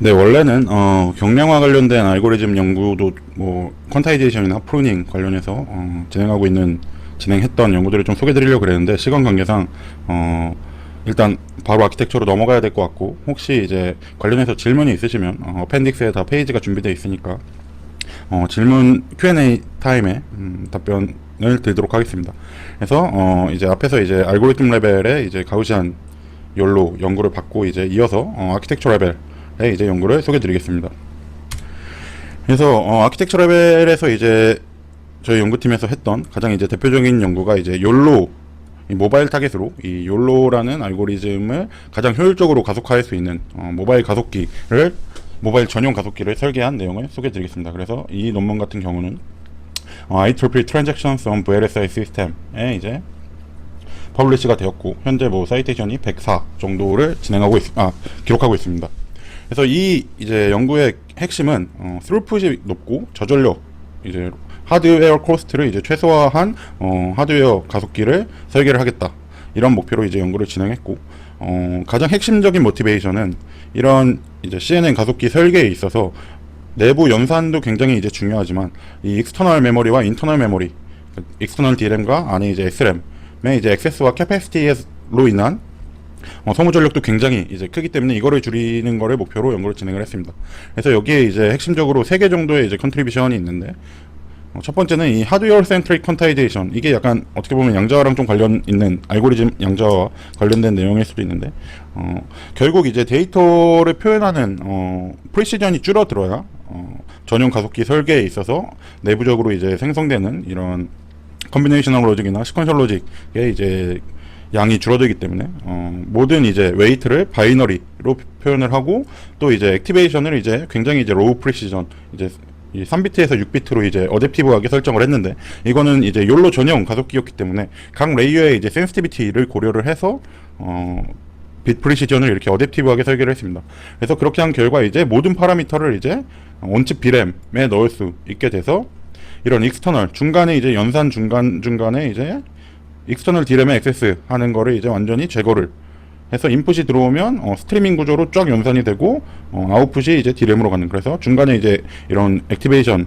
A: 네, 원래는 경량화 관련된 알고리즘 연구도 뭐 퀀타이제이션이나 프루닝 관련해서 진행했던 연구들을 좀 소개드리려고 그랬는데, 시간 관계상 일단 바로 아키텍처로 넘어가야 될 것 같고, 혹시 이제 관련해서 질문이 있으시면 어펜딕스에 다 페이지가 준비되어 있으니까 질문 Q&A 타임에 답변을 드리도록 하겠습니다. 그래서 이제 앞에서 이제 알고리즘 레벨에 이제 가우시안 욜로 연구를 받고, 이제 이어서 아키텍처 레벨 이제 연구를 소개드리겠습니다. 그래서 아키텍처 레벨에서 이제 저희 연구팀에서 했던 가장 이제 대표적인 연구가 이제 욜로, 모바일 타겟으로 이 욜로라는 알고리즘을 가장 효율적으로 가속화할 수 있는 모바일 전용 가속기를 설계한 내용을 소개드리겠습니다. 그래서 이 논문 같은 경우는 IEEE Transactions on VLSI System에 이제 퍼블리시가 되었고, 현재 뭐 사이테이션이 104 정도를 기록하고 있습니다. 그래서 이 이제 연구의 핵심은 스루풋이 높고 저전력, 이제 하드웨어 코스트를 이제 최소화한 하드웨어 가속기를 설계를 하겠다, 이런 목표로 이제 연구를 진행했고, 가장 핵심적인 모티베이션은 이런 이제 CNN 가속기 설계에 있어서 내부 연산도 굉장히 이제 중요하지만, 이 익스터널 메모리와 인터널 메모리, 익스터널 DRAM과 안에 이제 SRAM의 이제 액세스와 캐패시티로 인한 소모 전력도 굉장히 이제 크기 때문에 이거를 줄이는 거를 목표로 연구를 진행을 했습니다. 그래서 여기에 이제 핵심적으로 3개 정도의 이제 컨트리뷰션이 있는데, 첫 번째는 이 하드웨어 센트릭 퀀타이제이션, 이게 약간 어떻게 보면 양자와랑 좀 관련 있는 알고리즘 양자와 관련된 내용일 수도 있는데, 결국 이제 데이터를 표현하는 프리시전이 줄어들어야 전용 가속기 설계에 있어서 내부적으로 이제 생성되는 이런 컨비네이셔널 로직이나 시퀀셜 로직에 이제 양이 줄어들기 때문에 모든 이제 웨이트를 바이너리로 표현을 하고, 또 이제 액티베이션을 이제 굉장히 이제 로우 프리시전, 이제 이 3비트에서 6비트로 이제 어댑티브하게 설정을 했는데, 이거는 이제 욜로 전용 가속기였기 때문에 각 레이어의 이제 센시티비티를 고려를 해서 빛 프리시전을 이렇게 어댑티브하게 설계를 했습니다. 그래서 그렇게 한 결과 이제 모든 파라미터를 이제 원칩 D램에 넣을 수 있게 돼서, 이런 익스터널 중간에 이제 연산 중간에 이제 익스터널 D램에 액세스 하는 거를 이제 완전히 제거를 해서, 인풋이 들어오면 스트리밍 구조로 쫙 연산이 되고, 아웃풋이 이제 D램으로 가는, 그래서 중간에 이제 이런 액티베이션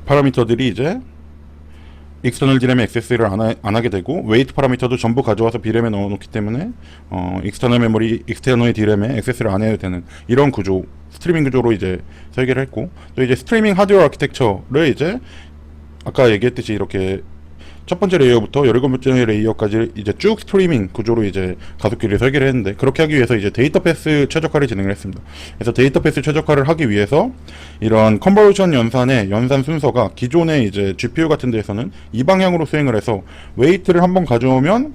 A: 파라미터들이 이제 익스터널 D램에 액세스를 안 하게 되고, 웨이트 파라미터도 전부 가져와서 B램에 넣어놓기 때문에 익스터널 메모리, 익스터널 D램에 액세스를 안 해야 되는 이런 구조, 스트리밍 구조로 이제 설계를 했고, 또 이제 스트리밍 하드웨어 아키텍처를 이제 아까 얘기했듯이 이렇게 첫 번째 레이어부터 17번째 레이어까지 이제 쭉 스트리밍 구조로 이제 가속기를 설계를 했는데, 그렇게 하기 위해서 이제 데이터 패스 최적화를 진행을 했습니다. 그래서 데이터 패스 최적화를 하기 위해서 이런 컨버전 연산의 연산 순서가 기존의 이제 GPU 같은 데에서는 이 방향으로 수행을 해서, 웨이트를 한번 가져오면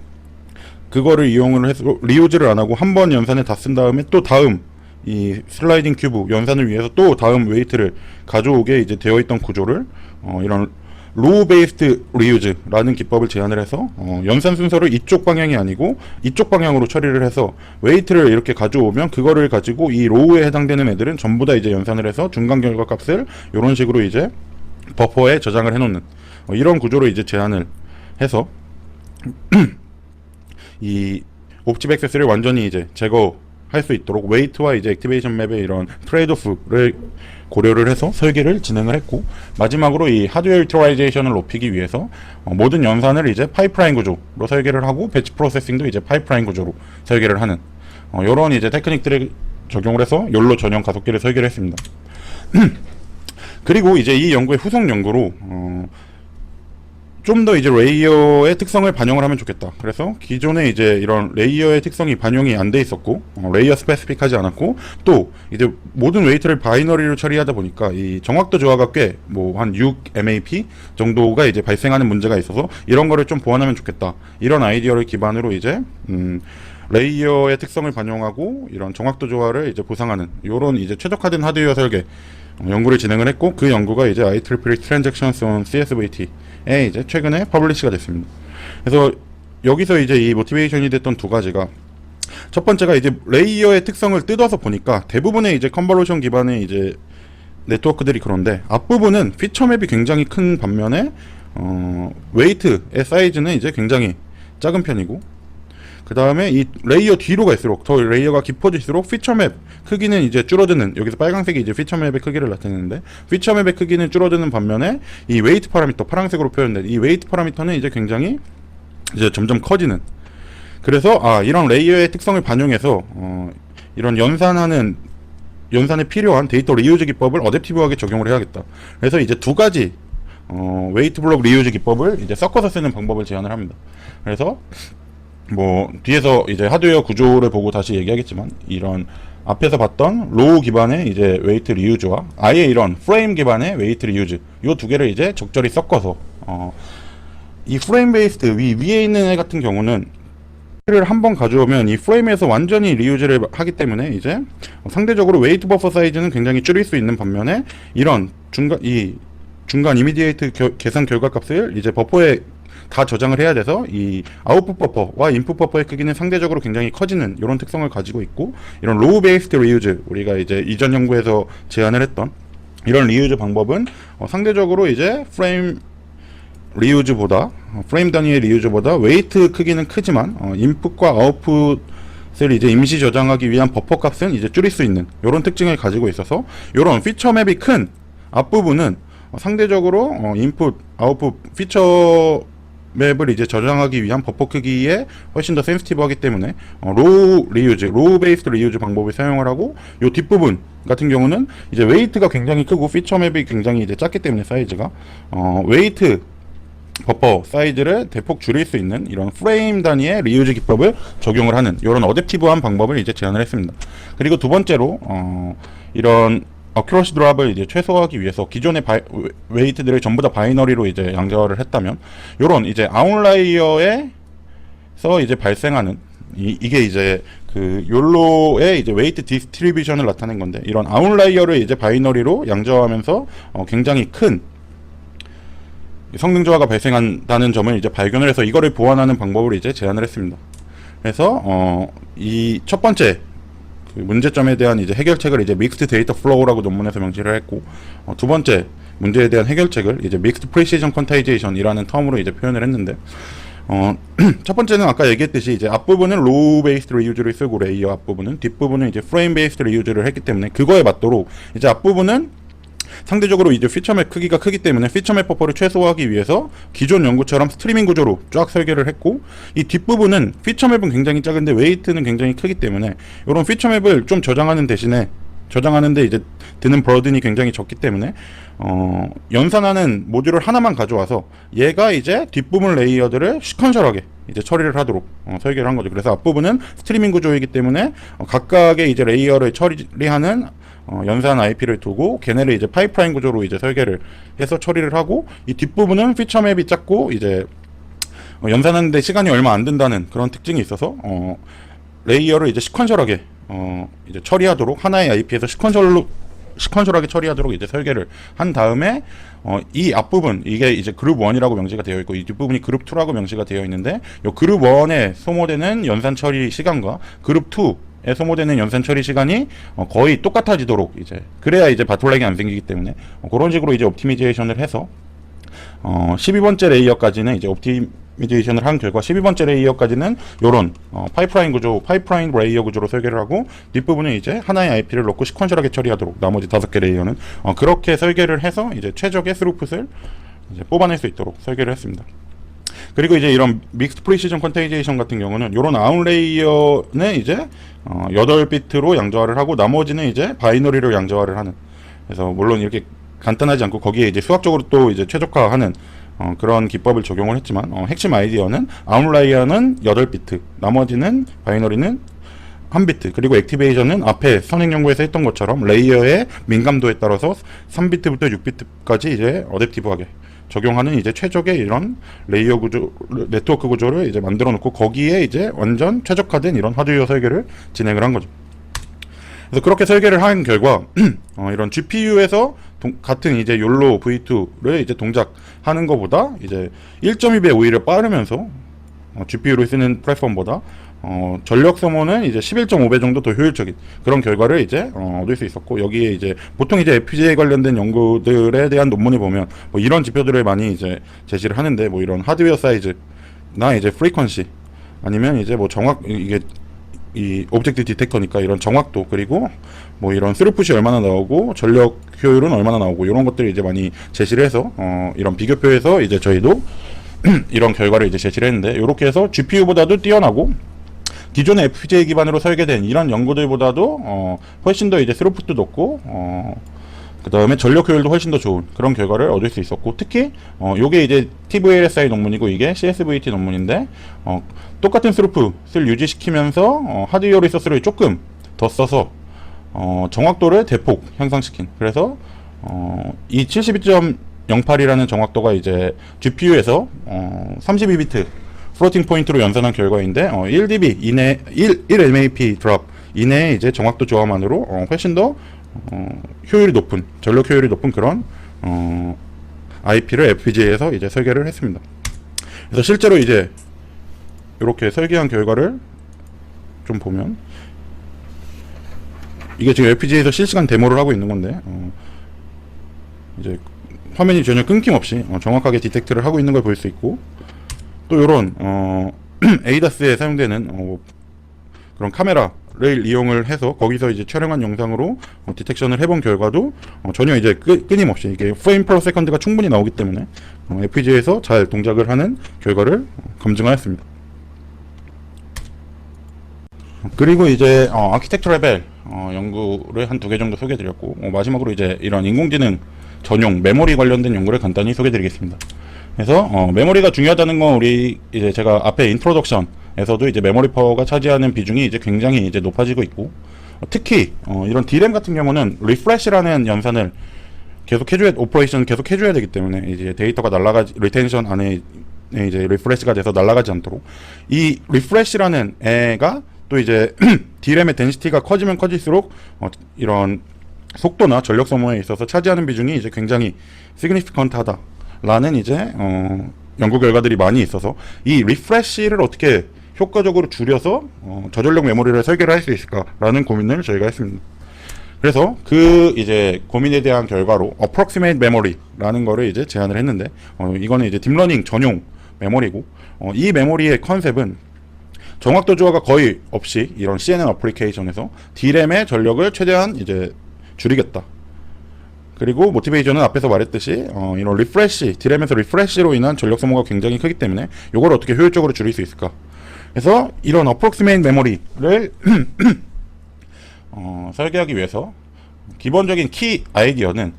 A: 그거를 이용을 해서 리유즈를 안 하고 한 번 연산에 다 쓴 다음에 또 다음 이 슬라이딩 큐브 연산을 위해서 또 다음 웨이트를 가져오게 이제 되어 있던 구조를 이런 로우 베이스드 리유즈라는 기법을 제안을 해서 연산 순서를 이쪽 방향이 아니고 이쪽 방향으로 처리를 해서, 웨이트를 이렇게 가져오면 그거를 가지고 이 로우에 해당되는 애들은 전부 다 이제 연산을 해서 중간 결과 값을 이런 식으로 이제 버퍼에 저장을 해놓는 이런 구조로 이제 제안을 해서 이 옵집 액세스를 완전히 이제 제거할 수 있도록 웨이트와 이제 액티베이션 맵의 이런 트레이드오프를 고려를 해서 설계를 진행을 했고, 마지막으로 이 하드웨어 유틸라이제이션을 높이기 위해서 모든 연산을 이제 파이프라인 구조로 설계를 하고, 배치 프로세싱도 이제 파이프라인 구조로 설계를 하는 이런 이제 테크닉들을 적용을 해서 욜로 전용 가속기를 설계를 했습니다. 그리고 이제 이 연구의 후속 연구로 좀 더 이제 레이어의 특성을 반영을 하면 좋겠다. 그래서 기존에 이제 이런 레이어의 특성이 반영이 안 돼 있었고, 레이어 스페시픽하지 않았고, 또 이제 모든 웨이트를 바이너리로 처리하다 보니까 이 정확도 저하가 꽤 뭐 한 6 MAP 정도가 이제 발생하는 문제가 있어서, 이런 거를 좀 보완하면 좋겠다. 이런 아이디어를 기반으로 이제 레이어의 특성을 반영하고 이런 정확도 조화를 이제 보상하는 이런 이제 최적화된 하드웨어 설계 연구를 진행을 했고, 그 연구가 이제 IEEE Transactions on CSVT에 이제 최근에 퍼블리시가 됐습니다. 그래서 여기서 이제 이 모티베이션이 됐던 두 가지가, 첫 번째가 이제 레이어의 특성을 뜯어서 보니까 대부분의 이제 컨버루션 기반의 이제 네트워크들이 그런데, 앞부분은 피처 맵이 굉장히 큰 반면에 웨이트의 사이즈는 이제 굉장히 작은 편이고, 그 다음에 이 레이어 뒤로 갈수록, 더 레이어가 깊어질수록 피처맵 크기는 이제 줄어드는, 여기서 빨간색이 이제 피처맵의 크기를 나타내는데, 피처맵의 크기는 줄어드는 반면에 이 웨이트 파라미터, 파란색으로 표현된 이 웨이트 파라미터는 이제 굉장히 이제 점점 커지는. 그래서 이런 레이어의 특성을 반영해서 이런 연산에 필요한 데이터 리유즈 기법을 어댑티브하게 적용을 해야겠다. 그래서 이제 두 가지 웨이트 블록 리유즈 기법을 이제 섞어서 쓰는 방법을 제안을 합니다. 그래서 뭐 뒤에서 이제 하드웨어 구조를 보고 다시 얘기하겠지만, 이런 앞에서 봤던 로우 기반의 이제 웨이트 리유즈와 아예 이런 프레임 기반의 웨이트 리유즈, 요 두 개를 이제 적절히 섞어서 이 프레임 베이스드 위에 있는 애 같은 경우는 를 한번 가져오면 이 프레임에서 완전히 리유즈를 하기 때문에 이제 상대적으로 웨이트 버퍼 사이즈는 굉장히 줄일 수 있는 반면에, 이런 중간 이미디에이트 계산 결과 값을 이제 버퍼에 다 저장을 해야 돼서 이 아웃풋 버퍼와 인풋 버퍼의 크기는 상대적으로 굉장히 커지는 이런 특성을 가지고 있고, 이런 로우 베이스드 리유즈, 우리가 이제 이전 연구에서 제안을 했던 이런 리유즈 방법은 상대적으로 이제 프레임 단위의 리유즈보다 웨이트 크기는 크지만 인풋과 아웃풋을 이제 임시 저장하기 위한 버퍼 값은 이제 줄일 수 있는 이런 특징을 가지고 있어서, 이런 피처 맵이 큰 앞부분은 상대적으로 인풋, 아웃풋 피처 맵을 이제 저장하기 위한 버퍼 크기에 훨씬 더 센시티브하기 때문에 로우 베이스드 리유즈 방법을 사용을 하고, 요 뒷부분 같은 경우는 이제 웨이트가 굉장히 크고 피처 맵이 굉장히 이제 작기 때문에 사이즈가 웨이트 버퍼 사이즈를 대폭 줄일 수 있는 이런 프레임 단위의 리유즈 기법을 적용을 하는 이런 어댑티브한 방법을 이제 제안을 했습니다. 그리고 두 번째로 이런 어큐러시 드랍을 이제 최소화하기 위해서 기존의 웨이트들을 전부 다 바이너리로 이제 양자화를 했다면, 요런 이제 아웃라이어의 이제 발생하는 이게 이제 그 욜로의 이제 웨이트 디스트리뷰션을 나타낸 건데, 이런 아웃라이어를 이제 바이너리로 양조하면서 굉장히 큰 성능 저하가 발생한다는 점을 이제 발견을 해서 이거를 보완하는 방법을 이제 제안을 했습니다. 그래서 이 첫 번째 그 문제점에 대한 이제 해결책을 이제 믹스드 데이터 플로우라고 논문에서 명시를 했고, 두 번째 문제에 대한 해결책을 이제 믹스드 프리시전 퀀타이제이션이라는 텀으로 이제 표현을 했는데, 첫 번째는 아까 얘기했듯이 이제 앞부분은 로우 베이스드 리유즈를 쓰고 레이어 앞부분은, 뒷부분은 이제 프레임 베이스드 리유즈를 했기 때문에 그거에 맞도록 이제 앞부분은 상대적으로 이제 피처맵 크기가 크기 때문에 피처맵 버퍼를 최소화하기 위해서 기존 연구처럼 스트리밍 구조로 쫙 설계를 했고, 이 뒷부분은 피처맵은 굉장히 작은데 웨이트는 굉장히 크기 때문에 이런 피처맵을 좀 저장하는 대신에 저장하는데 이제 드는 버든이 굉장히 적기 때문에 연산하는 모듈을 하나만 가져와서 얘가 이제 뒷부분 레이어들을 시퀀셜하게 이제 처리를 하도록 설계를 한 거죠. 그래서 앞부분은 스트리밍 구조이기 때문에 각각의 이제 레이어를 처리하는 연산 IP를 두고 걔네를 이제 파이프라인 구조로 이제 설계를 해서 처리를 하고, 이 뒷부분은 피처맵이 작고 이제 연산하는데 시간이 얼마 안 든다는 그런 특징이 있어서 레이어를 이제 시퀀셜하게 이제 처리하도록, 하나의 IP에서 시퀀셜하게 처리하도록 이제 설계를 한 다음에 이 앞부분, 이게 이제 그룹 1이라고 명시가 되어 있고 이 뒷부분이 그룹 2라고 명시가 되어 있는데, 요 그룹 1에 소모되는 연산 처리 시간과 그룹 2에 소모되는 연산 처리 시간이 거의 똑같아지도록 이제, 그래야 이제 바틀렉이 안 생기기 때문에 그런 식으로 이제 옵티미제이션을 해서 12번째 레이어까지는 이제 옵티미제이션을 한 결과 12번째 레이어까지는 요런 파이프라인 구조, 파이프라인 레이어 구조로 설계를 하고, 뒷부분은 이제 하나의 IP를 넣고 시퀀셜하게 처리하도록 나머지 5개 레이어는 그렇게 설계를 해서 이제 최적의 스루풋을 이제 뽑아낼 수 있도록 설계를 했습니다. 그리고 이제 이런 믹스드 프리시전 퀀타이제이션 같은 경우는 요런 아웃 레이어는 이제 8비트로 양조화를 하고 나머지는 이제 바이너리로 양조화를 하는, 그래서 물론 이렇게 간단하지 않고 거기에 이제 수학적으로 또 이제 최적화하는 그런 기법을 적용을 했지만, 핵심 아이디어는 아웃라이어는 8비트, 나머지는 바이너리는 1비트, 그리고 액티베이션은 앞에 선행 연구에서 했던 것처럼 레이어의 민감도에 따라서 3비트부터 6비트까지 이제 어댑티브하게 적용하는 이제 최적의 이런 레이어 구조, 네트워크 구조를 이제 만들어 놓고 거기에 이제 완전 최적화된 이런 하드웨어 설계를 진행을 한 거죠. 그래서 그렇게 설계를 한 결과 이런 GPU에서 같은 이제 욜로 V2를 이제 동작하는 것보다 이제 1.2배 오히려 빠르면서 GPU를 쓰는 플랫폼보다 전력 소모는 이제 11.5배 정도 더 효율적인 그런 결과를 이제 얻을 수 있었고, 여기에 이제 보통 이제 FPGA 관련된 연구들에 대한 논문을 보면 뭐 이런 지표들을 많이 이제 제시를 하는데, 뭐 이런 하드웨어 사이즈나 이제 프리퀀시, 아니면 이제 뭐 이게 이 오브젝트 디텍터니까 이런 정확도, 그리고 뭐 이런 스루풋이 얼마나 나오고 전력 효율은 얼마나 나오고 이런 것들을 이제 많이 제시를 해서 이런 비교표에서 이제 저희도 이런 결과를 이제 제시를 했는데, 이렇게 해서 GPU보다도 뛰어나고 기존의 FPGA 기반으로 설계된 이런 연구들보다도 훨씬 더 이제 스루풋도 높고 그 다음에 전력 효율도 훨씬 더 좋은 그런 결과를 얻을 수 있었고, 특히 요게 이제 TVLSI 논문이고 이게 CSVT 논문인데, 똑같은 스루풋을 유지시키면서 하드웨어 리소스를 조금 더 써서 정확도를 대폭 향상시킨, 그래서 이 72.08이라는 정확도가 이제 GPU에서 32비트 플로팅 포인트로 연산한 결과인데, 1dB 이내 1MAP 드롭 이내에 이제 정확도 조화만으로 훨씬 더 효율이 높은, 전력 효율이 높은 그런 IP를 FPGA에서 이제 설계를 했습니다. 그래서 실제로 이제 이렇게 설계한 결과를 좀 보면, 이게 지금 FPGA에서 실시간 데모를 하고 있는 건데, 이제 화면이 전혀 끊김없이 정확하게 디텍트를 하고 있는 걸 볼 수 있고, 또 이런 ADAS에 사용되는 그런 카메라를 이용을 해서 거기서 이제 촬영한 영상으로 디텍션을 해본 결과도 전혀 이제 끊임없이 이게 프레임 퍼 세컨드가 충분히 나오기 때문에 FPGA에서 잘 동작을 하는 결과를 검증하였습니다. 그리고 이제 아키텍처 레벨 연구를 한 2개 정도 소개해드렸고, 마지막으로 이제 이런 인공지능 전용 메모리 관련된 연구를 간단히 소개해드리겠습니다. 그래서 메모리가 중요하다는 건 우리 이제 제가 앞에 인트로덕션에서도 이제 메모리 파워가 차지하는 비중이 이제 굉장히 이제 높아지고 있고, 특히 이런 D램 같은 경우는 리프레시라는 연산을 계속 해줘야, 오퍼레이션 계속 해줘야 되기 때문에 이제 데이터가 날아가지, 리텐션 안에 이제 리프레시가 돼서 날아가지 않도록 이 리프레시라는 애가 또 이제 D램의 덴시티가 커지면 커질수록 이런 속도나 전력 소모에 있어서 차지하는 비중이 이제 굉장히 시그니피컨트하다라는 이제 연구 결과들이 많이 있어서 이 리프레시를 어떻게 효과적으로 줄여서 저전력 메모리를 설계를 할 수 있을까라는 고민을 저희가 했습니다. 그래서 그 이제 고민에 대한 결과로 approximate memory라는 거를 이제 제안을 했는데 이거는 이제 딥러닝 전용 메모리고 이 메모리의 컨셉은 정확도 조화가 거의 없이 이런 CNN 어플리케이션에서 D램의 전력을 최대한 이제 줄이겠다. 그리고 모티베이션은 앞에서 말했듯이 이런 리프레시, D램에서 리프레시로 인한 전력 소모가 굉장히 크기 때문에 이걸 어떻게 효율적으로 줄일 수 있을까? 그래서 이런 approximate memory를 설계하기 위해서 기본적인 키 아이디어는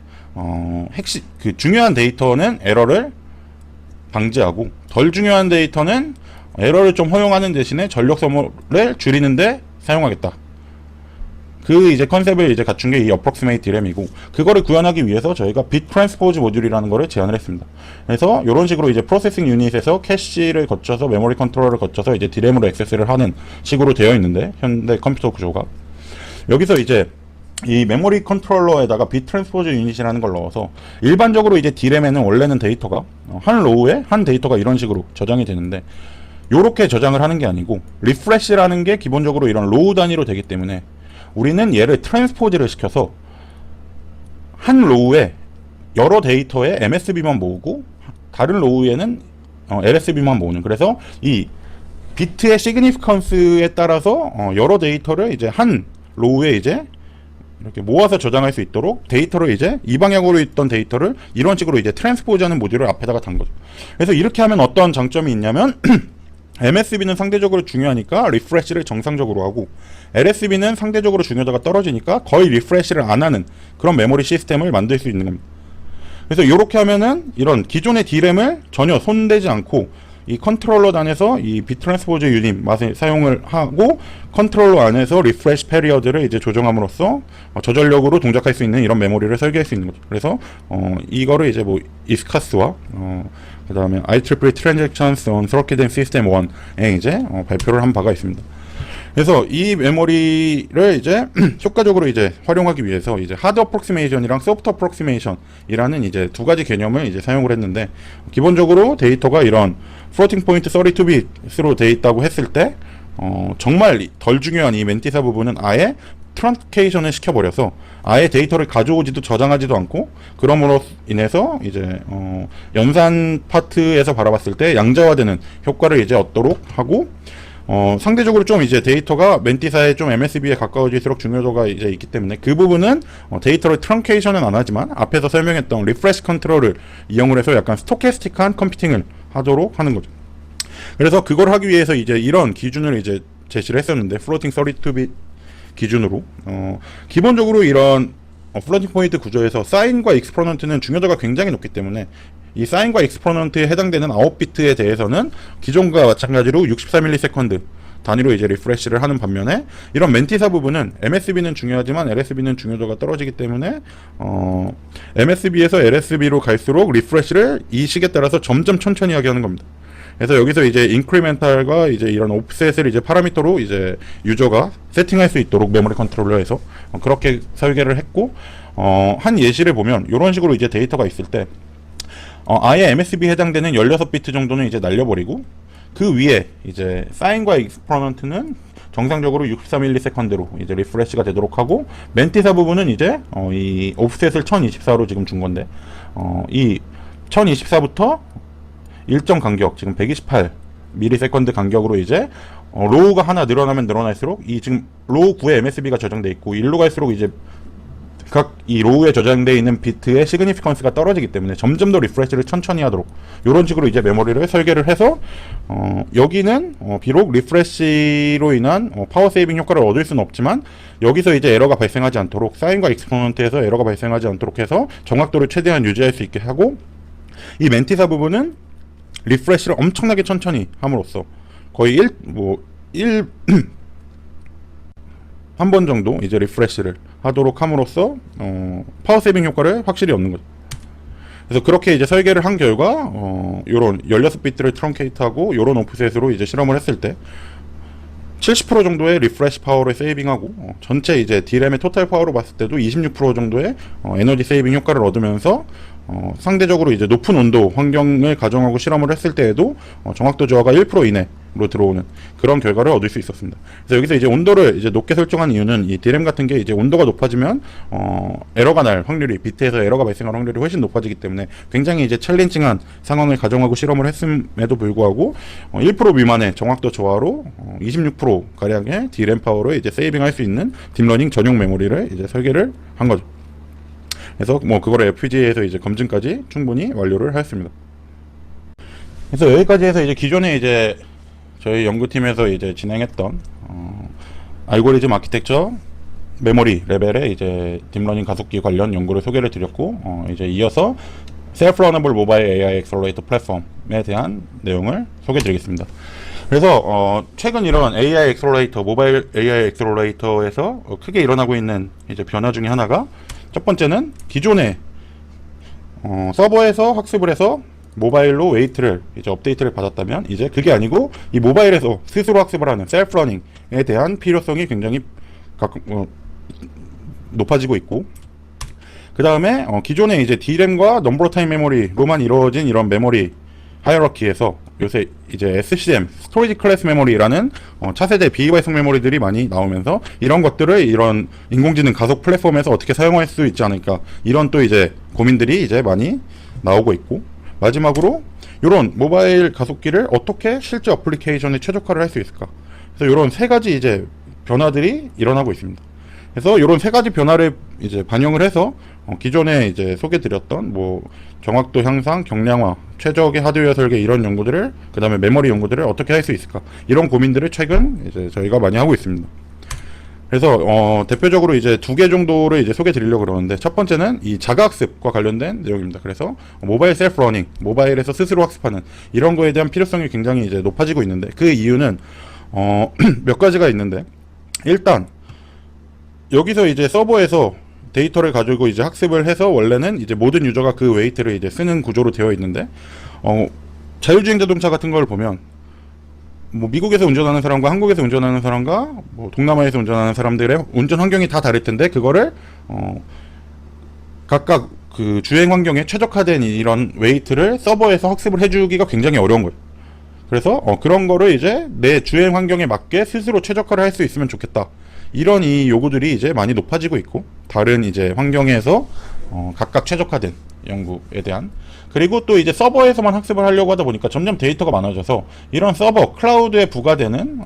A: 핵심 그 중요한 데이터는 에러를 방지하고 덜 중요한 데이터는 에러를 좀 허용하는 대신에 전력 소모를 줄이는데 사용하겠다. 그 이제 컨셉을 이제 갖춘 게 이 approximate DRAM이고 그거를 구현하기 위해서 저희가 bit transpose 모듈이라는 거를 제안을 했습니다. 그래서 이런 식으로 이제 프로세싱 유닛에서 캐시를 거쳐서 메모리 컨트롤러를 거쳐서 이제 DRAM으로 액세스를 하는 식으로 되어 있는데 현대 컴퓨터 구조가 여기서 이제 이 메모리 컨트롤러에다가 bit transpose 유닛이라는 걸 넣어서 일반적으로 이제 D램에는 원래는 데이터가 한 로우에 한 데이터가 이런 식으로 저장이 되는데 요렇게 저장을 하는 게 아니고 리프레시라는 게 기본적으로 이런 로우 단위로 되기 때문에 우리는 얘를 트랜스포즈를 시켜서 한 로우에 여러 데이터의 MSB만 모으고 다른 로우에는 LSB만 모으는 그래서 이 비트의 시그니피컨스에 따라서 여러 데이터를 이제 한 로우에 이제 이렇게 모아서 저장할 수 있도록 데이터를 이제 이 방향으로 있던 데이터를 이런 식으로 이제 트랜스포즈하는 모듈을 앞에다가 단 거죠. 그래서 이렇게 하면 어떤 장점이 있냐면 MSB는 상대적으로 중요하니까 리프레시를 정상적으로 하고 LSB는 상대적으로 중요도가 떨어지니까 거의 리프레시를 안 하는 그런 메모리 시스템을 만들 수 있는 겁니다. 그래서 이렇게 하면은 이런 기존의 D램을 전혀 손대지 않고 이 컨트롤러 단에서 이 빗 트랜스포즈 유닛 맛을 사용을 하고 컨트롤러 안에서 리프레시 페리어드를 이제 조정함으로써 저전력으로 동작할 수 있는 이런 메모리를 설계할 수 있는 거죠. 그래서 이거를 이제 뭐 이스카스와 그 다음에 IEEE Transactions on Circuit System 1에 이제 발표를 한 바가 있습니다. 그래서 이 메모리를 이제 효과적으로 이제 활용하기 위해서 이제 하드 어프록시메이션이랑 소프트 어프록시메이션이라는 이제 두 가지 개념을 이제 사용을 했는데 기본적으로 데이터가 이런 floating point 32bit으로 돼 있다고 했을 때 정말 덜 중요한 이 멘티사 부분은 아예 트랑케이션을 시켜버려서 아예 데이터를 가져오지도 저장하지도 않고 그럼으로 인해서 이제 연산 파트에서 바라봤을 때 양자화되는 효과를 이제 얻도록 하고 상대적으로 좀 이제 데이터가 멘티사의 좀 MSB에 가까워질수록 중요도가 이제 있기 때문에 그 부분은 데이터를 트렁케이션은 안 하지만 앞에서 설명했던 리프레시 컨트롤을 이용을 해서 약간 스토캐스틱한 컴퓨팅을 하도록 하는 거죠. 그래서 그걸 하기 위해서 이제 이런 기준을 이제 제시를 했었는데 플로팅 32비트 기준으로 기본적으로 이런 플로팅 포인트 구조에서 사인과 익스포넌트는 중요도가 굉장히 높기 때문에 이 사인과 익스포넌트에 해당되는 9비트에 대해서는 기존과 마찬가지로 64ms 단위로 이제 리프레시를 하는 반면에 이런 멘티사 부분은 MSB는 중요하지만 LSB는 중요도가 떨어지기 때문에 MSB에서 LSB로 갈수록 리프레시를 이 식에 따라서 점점 천천히 하게 하는 겁니다. 그래서 여기서 이제 인크리멘탈과 이제 이런 오프셋을 이제 파라미터로 이제 유저가 세팅할 수 있도록 메모리 컨트롤러에서 그렇게 설계를 했고 한 예시를 보면 이런 식으로 이제 데이터가 있을 때 아예 MSB 해당되는 16비트 정도는 이제 날려버리고 그 위에 이제 사인과 익스포넌트는 정상적으로 64ms로 이제 리프레시가 되도록 하고 멘티사 부분은 이제 이 오프셋을 1024로 지금 준 건데 이 1024부터 일정 간격 지금 128ms 간격으로 이제 로우가 하나 늘어나면 늘어날수록 이 지금 로우 9에 MSB가 저장돼 있고 1로 갈수록 이제 각 이 로우에 저장되어 있는 비트의 시그니피컨스가 떨어지기 때문에 점점 더 리프레시를 천천히 하도록 이런 식으로 이제 메모리를 설계를 해서 여기는 비록 리프레시로 인한 파워 세이빙 효과를 얻을 수는 없지만 여기서 이제 에러가 발생하지 않도록 사인과 익스포넌트에서 에러가 발생하지 않도록 해서 정확도를 최대한 유지할 수 있게 하고 이 멘티사 부분은 리프레시를 엄청나게 천천히 함으로써 거의 한 번 정도 이제 리프레시를 하도록 함으로써 파워 세이빙 효과를 확실히 얻는 거죠. 그래서 그렇게 이제 설계를 한 결과 요런 16비트를 트렁케이트하고 요런 오프셋으로 이제 실험을 했을 때 70% 정도의 리프레시 파워를 세이빙하고 전체 이제 D램의 토탈 파워로 봤을 때도 26% 정도의 에너지 세이빙 효과를 얻으면서 상대적으로 이제 높은 온도 환경을 가정하고 실험을 했을 때에도 정확도 저하가 1% 이내로 들어오는 그런 결과를 얻을 수 있었습니다. 그래서 여기서 이제 온도를 이제 높게 설정한 이유는 이 D램 같은 게 이제 온도가 높아지면 에러가 날 확률이, 비트에서 에러가 발생할 확률이 훨씬 높아지기 때문에 굉장히 이제 챌린징한 상황을 가정하고 실험을 했음에도 불구하고 1% 미만의 정확도 저하로 26% 가량의 D램 파워를 이제 세이빙할 수 있는 딥러닝 전용 메모리를 이제 설계를 한 거죠. 그래서 뭐 그거를 FPGA에서 이제 검증까지 충분히 완료를 하였습니다. 그래서 여기까지 해서 이제 기존에 이제 저희 연구팀에서 이제 진행했던 알고리즘 아키텍처 메모리 레벨의 이제 딥러닝 가속기 관련 연구를 소개를 드렸고 이제 이어서 셀프 러너블 모바일 AI 엑셀러레이터 플랫폼에 대한 내용을 소개해 드리겠습니다. 그래서 최근 이런 AI 엑셀러레이터, 모바일 AI 엑셀러레이터에서 크게 일어나고 있는 이제 변화 중에 하나가, 첫 번째는 기존에 서버에서 학습을 해서 모바일로 웨이트를 이제 업데이트를 받았다면 이제 그게 아니고 이 모바일에서 스스로 학습을 하는 셀프 러닝에 대한 필요성이 굉장히 높아지고 있고, 그 다음에 기존에 이제 D램과 넘버 타임 메모리로만 이루어진 이런 메모리 하이어러키에서 요새 이제 SCM, 스토리지 클래스 메모리라는 차세대 비활성 메모리들이 많이 나오면서 이런 것들을 이런 인공지능 가속 플랫폼에서 어떻게 사용할 수 있지 않을까, 이런 또 이제 고민들이 이제 많이 나오고 있고, 마지막으로 이런 모바일 가속기를 어떻게 실제 어플리케이션에 최적화를 할 수 있을까. 그래서 이런 세 가지 이제 변화들이 일어나고 있습니다. 그래서 이런 세 가지 변화를 이제 반영을 해서 기존에 이제 소개드렸던 뭐 정확도 향상, 경량화, 최적의 하드웨어 설계 이런 연구들을, 그 다음에 메모리 연구들을 어떻게 할 수 있을까, 이런 고민들을 최근 이제 저희가 많이 하고 있습니다. 그래서 대표적으로 이제 두 개 정도를 이제 소개 드리려고 그러는데, 첫 번째는 이 자가학습과 관련된 내용입니다. 그래서 모바일 셀프 러닝, 모바일에서 스스로 학습하는 이런 거에 대한 필요성이 굉장히 이제 높아지고 있는데, 그 이유는 몇 가지가 있는데, 일단 여기서 이제 서버에서 데이터를 가지고 이제 학습을 해서 원래는 이제 모든 유저가 그 웨이트를 이제 쓰는 구조로 되어 있는데, 자율주행 자동차 같은 걸 보면 뭐 미국에서 운전하는 사람과 한국에서 운전하는 사람과 뭐 동남아에서 운전하는 사람들의 운전 환경이 다 다를 텐데, 그거를 각각 그 주행 환경에 최적화된 이런 웨이트를 서버에서 학습을 해주기가 굉장히 어려운 거예요. 그래서 그런 거를 이제 내 주행 환경에 맞게 스스로 최적화를 할 수 있으면 좋겠다, 이런 이 요구들이 이제 많이 높아지고 있고, 다른 이제 환경에서 각각 최적화된 연구에 대한, 그리고 또 이제 서버에서만 학습을 하려고 하다 보니까 점점 데이터가 많아져서 이런 서버, 클라우드에 부과되는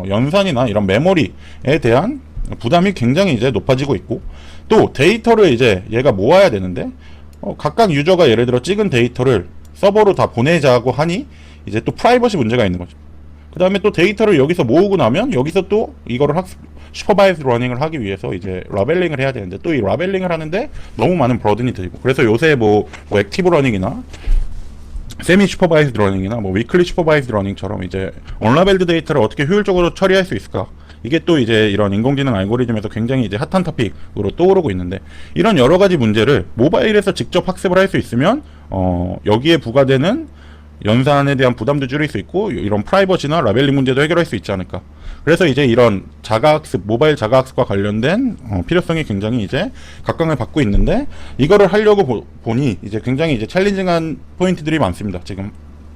A: 연산이나 이런 메모리에 대한 부담이 굉장히 이제 높아지고 있고, 또 데이터를 이제 얘가 모아야 되는데 각각 유저가 예를 들어 찍은 데이터를 서버로 다 보내자고 하니 이제 또 프라이버시 문제가 있는 거죠. 그 다음에 또 데이터를 여기서 모으고 나면 여기서 또 이거를 슈퍼바이즈 러닝을 하기 위해서 이제 라벨링을 해야 되는데, 또 이 라벨링을 하는데 너무 많은 버든이 들고, 그래서 요새 뭐 액티브 러닝이나 세미 슈퍼바이즈 러닝이나 뭐 위클리 슈퍼바이즈 러닝처럼 이제 언라벨드 데이터를 어떻게 효율적으로 처리할 수 있을까, 이게 또 이제 이런 인공지능 알고리즘에서 굉장히 이제 핫한 토픽으로 떠오르고 있는데, 이런 여러 가지 문제를 모바일에서 직접 학습을 할 수 있으면 여기에 부과되는 연산에 대한 부담도 줄일 수 있고, 이런 프라이버시나 라벨링 문제도 해결할 수 있지 않을까. 그래서 이제 이런 자가학습, 모바일 자가학습과 관련된 필요성이 굉장히 이제 각광을 받고 있는데, 이거를 하려고 보니 이제 굉장히 이제 챌린징한 포인트들이 많습니다. 지금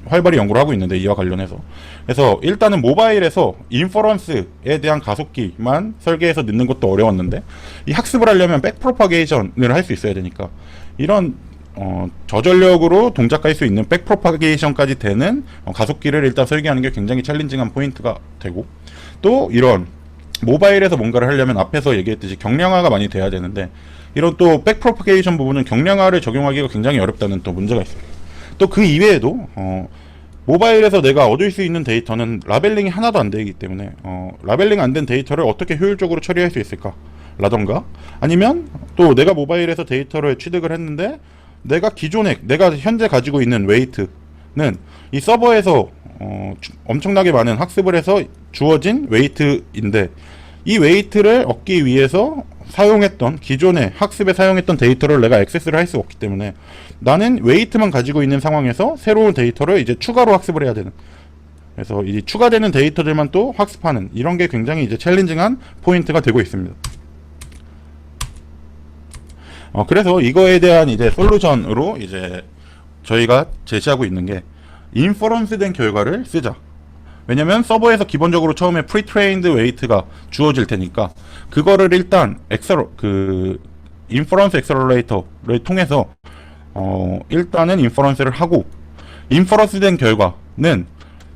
A: 활발히 연구를 하고 있는데, 이와 관련해서. 그래서 일단은 모바일에서 인퍼런스에 대한 가속기만 설계해서 넣는 것도 어려웠는데, 이 학습을 하려면 백프로파게이션을 할 수 있어야 되니까, 이런 저전력으로 동작할 수 있는 백프로파게이션까지 되는 가속기를 일단 설계하는 게 굉장히 챌린징한 포인트가 되고, 또 이런 모바일에서 뭔가를 하려면 앞에서 얘기했듯이 경량화가 많이 돼야 되는데, 이런 또 백프로파게이션 부분은 경량화를 적용하기가 굉장히 어렵다는 또 문제가 있습니다. 또 그 이외에도 모바일에서 내가 얻을 수 있는 데이터는 라벨링이 하나도 안 되기 때문에 라벨링 안 된 데이터를 어떻게 효율적으로 처리할 수 있을까 라던가, 아니면 또 내가 모바일에서 데이터를 취득을 했는데 내가 현재 가지고 있는 웨이트는 이 서버에서 엄청나게 많은 학습을 해서 주어진 웨이트인데, 이 웨이트를 얻기 위해서 사용했던 기존에 학습에 사용했던 데이터를 내가 액세스를 할 수 없기 때문에 나는 웨이트만 가지고 있는 상황에서 새로운 데이터를 이제 추가로 학습을 해야 되는, 그래서 이 추가되는 데이터들만 또 학습하는, 이런 게 굉장히 이제 챌린징한 포인트가 되고 있습니다. 그래서 이거에 대한 이제 솔루션으로 이제 저희가 제시하고 있는 게 인퍼런스 된 결과를 쓰자. 왜냐면 서버에서 기본적으로 처음에 프리트레인드 웨이트가 주어질 테니까 그거를 일단 인퍼런스 엑셀러레이터를 통해서 일단은 인퍼런스를 하고, 인퍼런스 된 결과는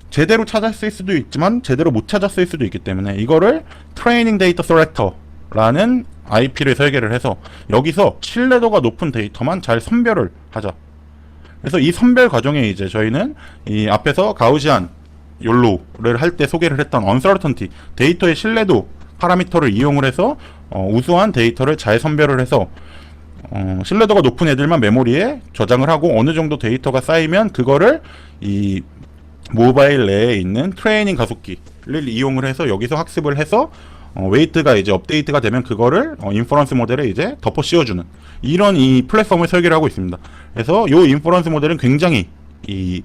A: 제대로 찾았을 수도 있지만 제대로 못 찾았을 수도 있기 때문에 이거를 트레이닝 데이터 셀렉터라는 IP를 설계를 해서 여기서 신뢰도가 높은 데이터만 잘 선별을 하자. 그래서 이 선별 과정에 이제 저희는 이 앞에서 가우시안 욜로를 할 때 소개를 했던 uncertainty, 데이터의 신뢰도 파라미터를 이용을 해서 우수한 데이터를 잘 선별을 해서 신뢰도가 높은 애들만 메모리에 저장을 하고, 어느 정도 데이터가 쌓이면 그거를 이 모바일 내에 있는 트레이닝 가속기를 이용을 해서 여기서 학습을 해서 웨이트가 이제 업데이트가 되면 그거를 인퍼런스 모델에 이제 덮어 씌워주는, 이런 이 플랫폼을 설계를 하고 있습니다. 그래서 요 인퍼런스 모델은 굉장히 이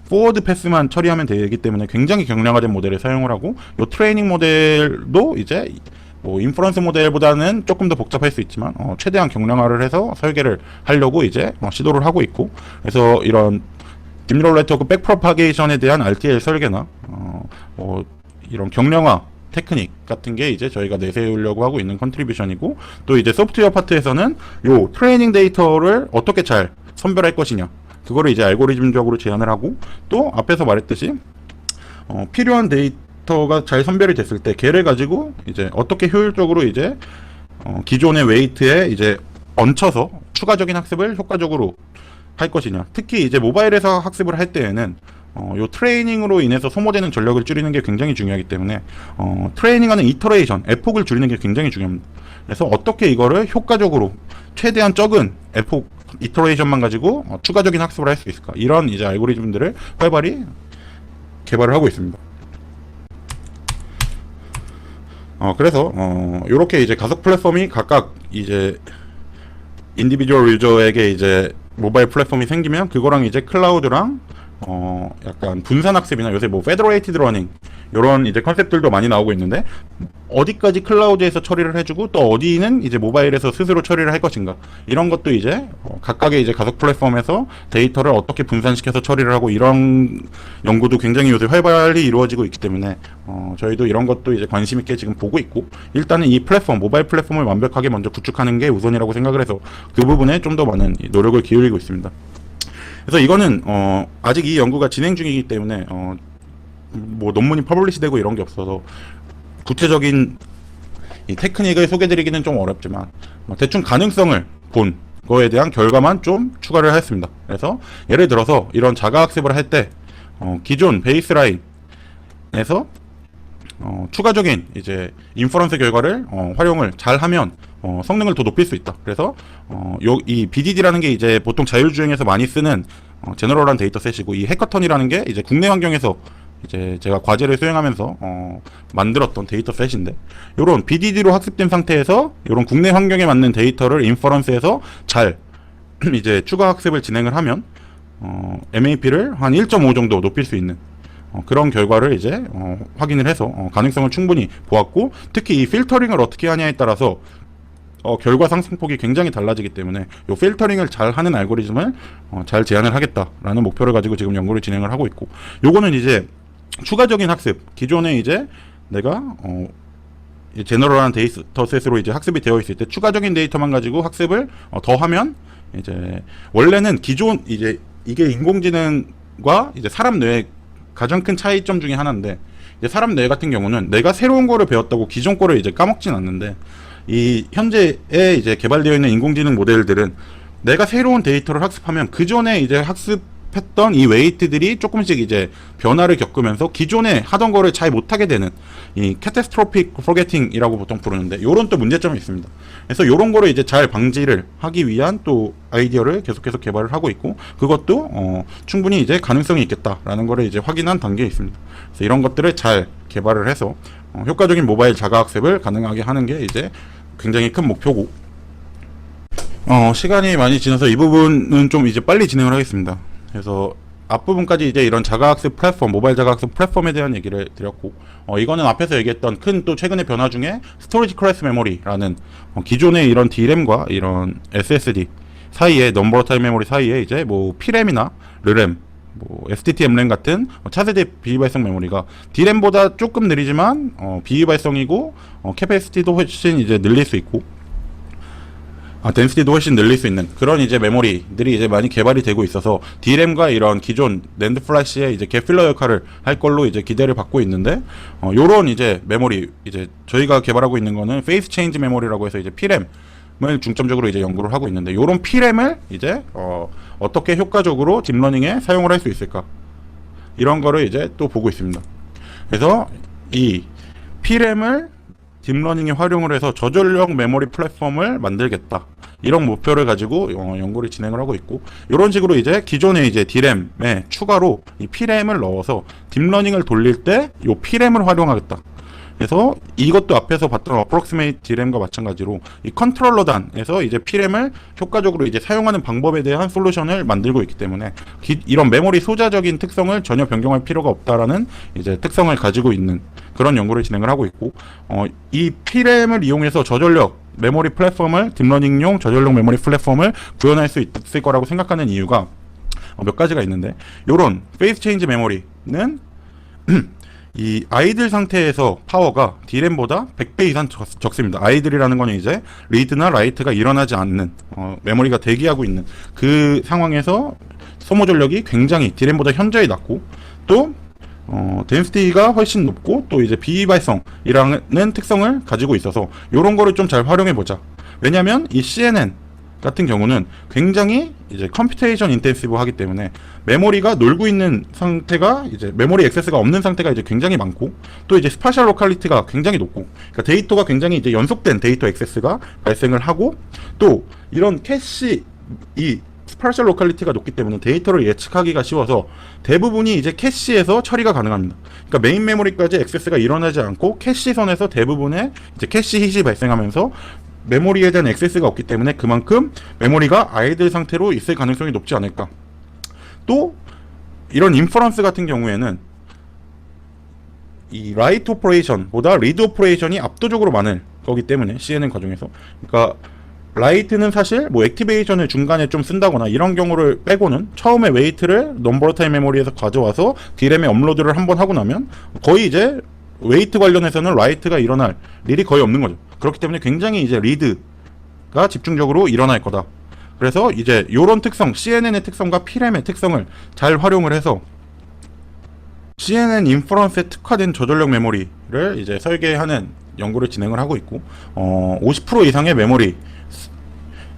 A: 포워드 패스만 처리하면 되기 때문에 굉장히 경량화된 모델을 사용을 하고, 요 트레이닝 모델도 이제 뭐 인퍼런스 모델보다는 조금 더 복잡할 수 있지만 최대한 경량화를 해서 설계를 하려고 이제 시도를 하고 있고, 그래서 이런 딥뉴럴 네트워크 백프로파게이션에 대한 RTL 설계나 이런 경량화 테크닉 같은 게 이제 저희가 내세우려고 하고 있는 컨트리뷰션이고, 또 이제 소프트웨어 파트에서는 요 트레이닝 데이터를 어떻게 잘 선별할 것이냐, 그거를 이제 알고리즘적으로 제안을 하고, 또 앞에서 말했듯이 필요한 데이터가 잘 선별이 됐을 때 걔를 가지고 이제 어떻게 효율적으로 이제 기존의 웨이트에 이제 얹혀서 추가적인 학습을 효과적으로 할 것이냐. 특히 이제 모바일에서 학습을 할 때에는 요 트레이닝으로 인해서 소모되는 전력을 줄이는 게 굉장히 중요하기 때문에 트레이닝하는 이터레이션, 에폭을 줄이는 게 굉장히 중요합니다. 그래서 어떻게 이거를 효과적으로 최대한 적은 에폭 이터레이션만 가지고 추가적인 학습을 할 수 있을까, 이런 이제 알고리즘들을 활발히 개발을 하고 있습니다. 그래서 요렇게 이제 가속 플랫폼이 각각 이제 인디비주얼 유저에게 이제 모바일 플랫폼이 생기면 그거랑 이제 클라우드랑 약간 분산 학습이나 요새 뭐 페더레이티드 러닝 요런 이제 컨셉들도 많이 나오고 있는데, 어디까지 클라우드에서 처리를 해주고 또 어디는 이제 모바일에서 스스로 처리를 할 것인가, 이런 것도 이제 각각의 이제 가속 플랫폼에서 데이터를 어떻게 분산시켜서 처리를 하고, 이런 연구도 굉장히 요새 활발히 이루어지고 있기 때문에 저희도 이런 것도 이제 관심 있게 지금 보고 있고, 일단은 이 플랫폼, 모바일 플랫폼을 완벽하게 먼저 구축하는 게 우선이라고 생각을 해서 그 부분에 좀 더 많은 노력을 기울이고 있습니다. 그래서 이거는 아직 이 연구가 진행 중이기 때문에 뭐 논문이 퍼블리시되고 이런 게 없어서 구체적인 이 테크닉을 소개드리기는 좀 어렵지만 대충 가능성을 본 거에 대한 결과만 좀 추가를 했습니다. 그래서 예를 들어서 이런 자가학습을 할 때 기존 베이스라인에서 추가적인 이제 인퍼런스 결과를 활용을 잘 하면 성능을 더 높일 수 있다. 그래서 이 BDD라는 게 이제 보통 자율주행에서 많이 쓰는 제너럴한 데이터셋이고, 이 해커턴이라는 게 이제 국내 환경에서 이제 제가 과제를 수행하면서 만들었던 데이터셋인데, 요런 BDD로 학습된 상태에서 요런 국내 환경에 맞는 데이터를 인퍼런스에서 잘 이제 추가 학습을 진행을 하면 MAP를 한 1.5 정도 높일 수 있는 그런 결과를 이제 확인을 해서 가능성을 충분히 보았고, 특히 이 필터링을 어떻게 하냐에 따라서 결과 상승폭이 굉장히 달라지기 때문에 이 필터링을 잘 하는 알고리즘을 잘 제안을 하겠다라는 목표를 가지고 지금 연구를 진행을 하고 있고, 요거는 이제 추가적인 학습, 기존에 이제 내가 제너럴한 데이터셋으로 이제 학습이 되어 있을 때 추가적인 데이터만 가지고 학습을 더 하면, 이제 원래는 기존 이제 이게 인공지능과 이제 사람 뇌의 가장 큰 차이점 중에 하나인데, 이제 사람 뇌 같은 경우는 내가 새로운 거를 배웠다고 기존 거를 이제 까먹진 않는데, 이 현재에 이제 개발되어 있는 인공지능 모델들은 내가 새로운 데이터를 학습하면 그 전에 이제 학습했던 이 웨이트들이 조금씩 이제 변화를 겪으면서 기존에 하던 거를 잘 못하게 되는, 이 catastrophic forgetting이라고 보통 부르는데, 요런 또 문제점이 있습니다. 그래서 요런 거를 이제 잘 방지를 하기 위한 또 아이디어를 계속해서 개발을 하고 있고, 그것도 충분히 이제 가능성이 있겠다라는 거를 이제 확인한 단계에 있습니다. 그래서 이런 것들을 잘 개발을 해서 효과적인 모바일 자가학습을 가능하게 하는 게 이제 굉장히 큰 목표고, 시간이 많이 지나서 이 부분은 좀 이제 빨리 진행을 하겠습니다. 그래서 앞부분까지 이제 이런 자가학습 플랫폼, 모바일 자가학습 플랫폼에 대한 얘기를 드렸고, 이거는 앞에서 얘기했던 큰 또 최근의 변화 중에 스토리지 클래스 메모리라는, 기존의 이런 D램과 이런 SSD 사이에, 넘버 타입 메모리 사이에 이제 뭐 P램이나 르램, 뭐 STT-MRAM 같은 차세대 비발성 메모리가 D램보다 조금 느리지만 비발성이고 캐패시티도 훨씬 이제 늘릴 수 있고, 덴시티도 훨씬 늘릴 수 있는 그런 이제 메모리들이 이제 많이 개발이 되고 있어서 D램과 이런 기존 낸드 플래시의 이제 갭 필러 역할을 할 걸로 이제 기대를 받고 있는데, 요런 이제 메모리, 이제 저희가 개발하고 있는 거는 페이스 체인지 메모리라고 해서 이제 P램을 중점적으로 이제 연구를 하고 있는데, 요런 P램을 이제 어떻게 효과적으로 딥러닝에 사용을 할 수 있을까, 이런 거를 이제 또 보고 있습니다. 그래서 이 P램을 딥러닝에 활용을 해서 저전력 메모리 플랫폼을 만들겠다, 이런 목표를 가지고 연구를 진행을 하고 있고, 이런 식으로 이제 기존의 이제 D램에 추가로 이 P램을 넣어서 딥러닝을 돌릴 때 이 P램을 활용하겠다. 그래서 이것도 앞에서 봤던 어프록시메이트 D램과 마찬가지로 이 컨트롤러단에서 이제 P램을 효과적으로 이제 사용하는 방법에 대한 솔루션을 만들고 있기 때문에 이런 메모리 소자적인 특성을 전혀 변경할 필요가 없다라는 이제 특성을 가지고 있는 그런 연구를 진행을 하고 있고, 이 P램을 이용해서 저전력 메모리 플랫폼을, 딥러닝용 저전력 메모리 플랫폼을 구현할 수 있을 거라고 생각하는 이유가 몇 가지가 있는데, 요런 페이스 체인지 메모리는 이 아이들 상태에서 파워가 D램보다 100배 이상 적습니다. 아이들이라는 건 이제 리드나 라이트가 일어나지 않는, 메모리가 대기하고 있는 그 상황에서 소모 전력이 굉장히 D램보다 현저히 낮고, 또 덴시티가 훨씬 높고, 또 이제 비발성이라는 특성을 가지고 있어서 요런 거를 좀 잘 활용해 보자. 왜냐면 이 CNN 같은 경우는 굉장히 이제 컴퓨테이션 인텐시브 하기 때문에 메모리가 놀고 있는 상태가, 이제 메모리 액세스가 없는 상태가 이제 굉장히 많고, 또 이제 스파셜 로컬리티가 굉장히 높고, 그러니까 데이터가 굉장히 이제 연속된 데이터 액세스가 발생을 하고, 또 이런 캐시, 이 스파셜 로컬리티가 높기 때문에 데이터를 예측하기가 쉬워서 대부분이 이제 캐시에서 처리가 가능합니다. 그러니까 메인 메모리까지 액세스가 일어나지 않고 캐시선에서 대부분의 이제 캐시 hit이 발생하면서 메모리에 대한 액세스가 없기 때문에 그만큼 메모리가 아이들 상태로 있을 가능성이 높지 않을까. 또 이런 인퍼런스 같은 경우에는 이 라이트 오퍼레이션보다 리드 오퍼레이션이 압도적으로 많을 거기 때문에 CNN 과정에서, 그러니까 라이트는 사실 뭐 액티베이션을 중간에 좀 쓴다거나 이런 경우를 빼고는 처음에 웨이트를 넘버 타입 메모리에서 가져와서 D램에 업로드를 한번 하고 나면 거의 이제 웨이트 관련해서는 라이트가 일어날 일이 거의 없는 거죠. 그렇기 때문에 굉장히 이제 리드가 집중적으로 일어날 거다. 그래서 이제 요런 특성, CNN의 특성과 P램의 특성을 잘 활용을 해서 CNN 인퍼런스에 특화된 저전력 메모리를 이제 설계하는 연구를 진행을 하고 있고, 50% 이상의 메모리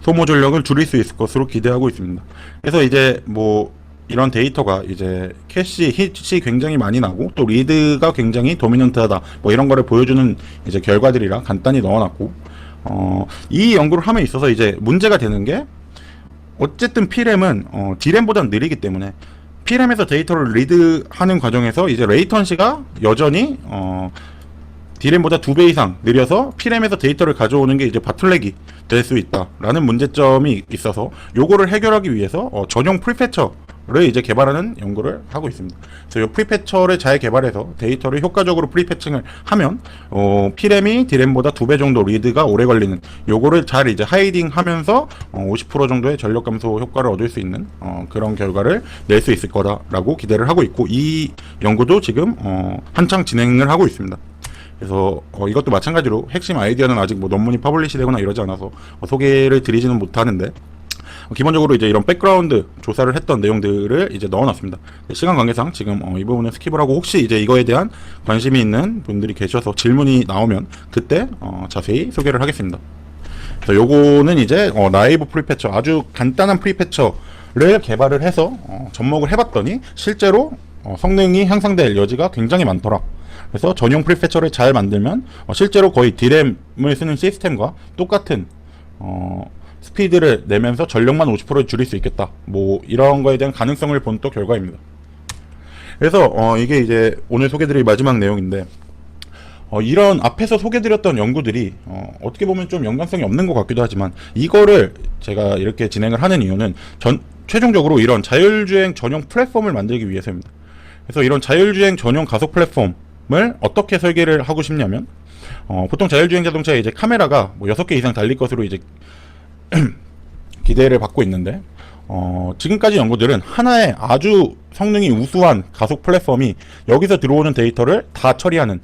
A: 소모 전력을 줄일 수 있을 것으로 기대하고 있습니다. 그래서 이제 뭐 이런 데이터가 이제 캐시 hit이 굉장히 많이 나고, 또 리드가 굉장히 도미넌트하다, 뭐 이런 거를 보여주는 이제 결과들이라 간단히 넣어놨고, 이 연구를 함에 있어서 이제 문제가 되는 게, 어쨌든 P램은 D램보다는 느리기 때문에 P램에서 데이터를 리드하는 과정에서 이제 레이턴시가 여전히 D램보다 2배 이상 느려서 P램에서 데이터를 가져오는 게 이제 바틀렉이 될 수 있다라는 문제점이 있어서, 요거를 해결하기 위해서 전용 프리패처를 이제 개발하는 연구를 하고 있습니다. 그래서 이 프리패처를 잘 개발해서 데이터를 효과적으로 프리패칭을 하면 P램이 D램보다 2배 정도 리드가 오래 걸리는, 요거를 잘 이제 하이딩하면서 50% 정도의 전력 감소 효과를 얻을 수 있는 그런 결과를 낼 수 있을 거다라고 기대를 하고 있고, 이 연구도 지금 한창 진행을 하고 있습니다. 그래서 이것도 마찬가지로 핵심 아이디어는 아직 뭐 논문이 퍼블리시 되거나 이러지 않아서 소개를 드리지는 못하는데, 기본적으로 이제 이런 백그라운드 조사를 했던 내용들을 이제 넣어놨습니다. 시간 관계상 지금 이 부분은 스킵을 하고, 혹시 이제 이거에 대한 관심이 있는 분들이 계셔서 질문이 나오면 그때 자세히 소개를 하겠습니다. 그래서 요거는 이제 라이브 프리패처, 아주 간단한 프리패처를 개발을 해서 접목을 해봤더니 실제로 성능이 향상될 여지가 굉장히 많더라. 그래서 전용 프리패처를 잘 만들면 실제로 거의 D램을 쓰는 시스템과 똑같은 스피드를 내면서 전력만 50% 줄일 수 있겠다, 뭐 이런 거에 대한 가능성을 본 또 결과입니다. 그래서 이게 이제 오늘 소개드릴 마지막 내용인데, 이런 앞에서 소개드렸던 연구들이 어떻게 보면 좀 연관성이 없는 것 같기도 하지만 이거를 제가 이렇게 진행을 하는 이유는 최종적으로 이런 자율주행 전용 플랫폼을 만들기 위해서입니다. 그래서 이런 자율주행 전용 가속 플랫폼을 어떻게 설계를 하고 싶냐면 보통 자율주행 자동차에 이제 카메라가 뭐 6개 이상 달릴 것으로 이제 기대를 받고 있는데 지금까지 연구들은 하나의 아주 성능이 우수한 가속 플랫폼이 여기서 들어오는 데이터를 다 처리하는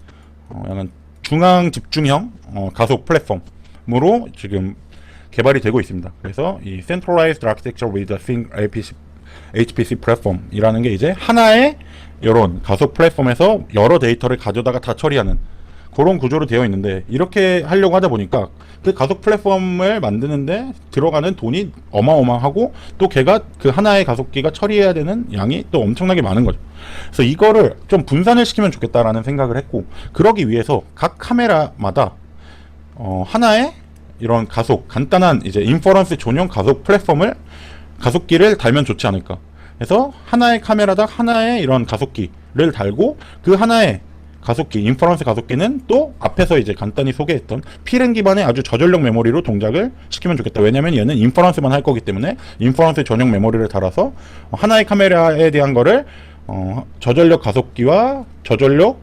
A: 약간 중앙 집중형 가속 플랫폼으로 지금 개발이 되고 있습니다. 그래서 이 Centralized Architecture with a Single HPC Platform이라는 게 이제 하나의 이런 가속 플랫폼에서 여러 데이터를 가져다가 다 처리하는 그런 구조로 되어 있는데, 이렇게 하려고 하다 보니까 그 가속 플랫폼을 만드는데 들어가는 돈이 어마어마하고 또 걔가 그 하나의 가속기가 처리해야 되는 양이 또 엄청나게 많은 거죠. 그래서 이거를 좀 분산을 시키면 좋겠다라는 생각을 했고, 그러기 위해서 각 카메라마다 하나의 이런 가속 간단한 이제 인퍼런스 전용 가속 플랫폼을 가속기를 달면 좋지 않을까. 그래서 하나의 카메라당 하나의 이런 가속기를 달고 그 하나의 가속기, 인퍼런스 가속기는 또 앞에서 이제 간단히 소개했던 P램 기반의 아주 저전력 메모리로 동작을 시키면 좋겠다. 왜냐면 얘는 인퍼런스만 할 거기 때문에 인퍼런스 전용 메모리를 달아서 하나의 카메라에 대한 거를 저전력 가속기와 저전력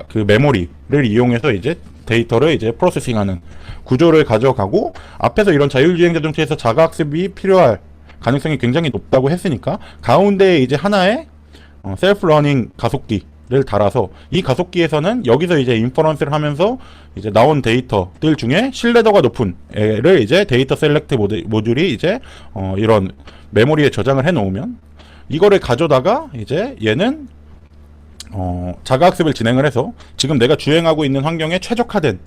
A: 그 메모리를 이용해서 이제 데이터를 이제 프로세싱하는 구조를 가져가고, 앞에서 이런 자율주행 자동차에서 자가학습이 필요할 가능성이 굉장히 높다고 했으니까 가운데에 이제 하나의 셀프 러닝 가속기를 달아서 이 가속기에서는 여기서 이제 인퍼런스를 하면서 이제 나온 데이터들 중에 신뢰도가 높은 애를 이제 데이터 셀렉트 모듈이 이제 이런 메모리에 저장을 해 놓으면 이거를 가져다가 이제 얘는 자가학습을 진행을 해서 지금 내가 주행하고 있는 환경에 최적화된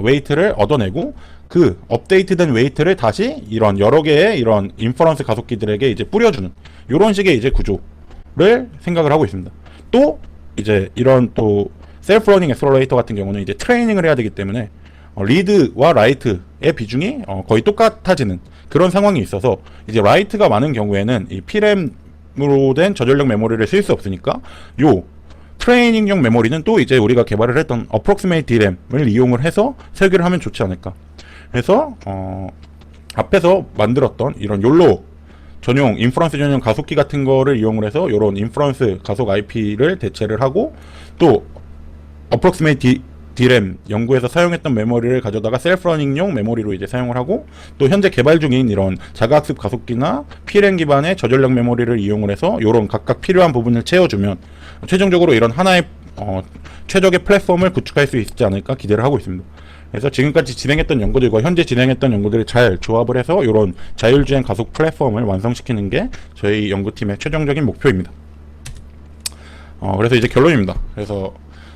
A: 웨이트를 얻어내고 그 업데이트된 웨이트를 다시 이런 여러 개의 이런 인퍼런스 가속기들에게 이제 뿌려주는 이런 식의 이제 구조를 생각을 하고 있습니다. 또 이제 이런 또 셀프 러닝 엑셀러레이터 같은 경우는 이제 트레이닝을 해야 되기 때문에 리드와 라이트의 비중이 거의 똑같아지는 그런 상황이 있어서 이제 라이트가 많은 경우에는 이 P램으로 된 저전력 메모리를 쓸 수 없으니까 요 트레이닝용 메모리는 또 이제 우리가 개발을 했던 어프록시메이트 D램을 이용을 해서 설계를 하면 좋지 않을까. 그래서 앞에서 만들었던 이런 욜로 전용 인퍼런스 전용 가속기 같은 거를 이용을 해서 이런 인퍼런스 가속 IP를 대체를 하고, 또 어프록시메이트 D램 연구에서 사용했던 메모리를 가져다가 셀프 러닝용 메모리로 이제 사용을 하고, 또 현재 개발 중인 이런 자가학습 가속기나 P램 기반의 저전력 메모리를 이용을 해서 이런 각각 필요한 부분을 채워주면 최종적으로 이런 하나의 최적의 플랫폼을 구축할 수 있지 않을까 기대를 하고 있습니다. 그래서 지금까지 진행했던 연구들과 현재 진행했던 연구들을 잘 조합을 해서 이런 자율주행 가속 플랫폼을 완성시키는 게 저희 연구팀의 최종적인 목표입니다. 그래서 이제 결론입니다. 그래서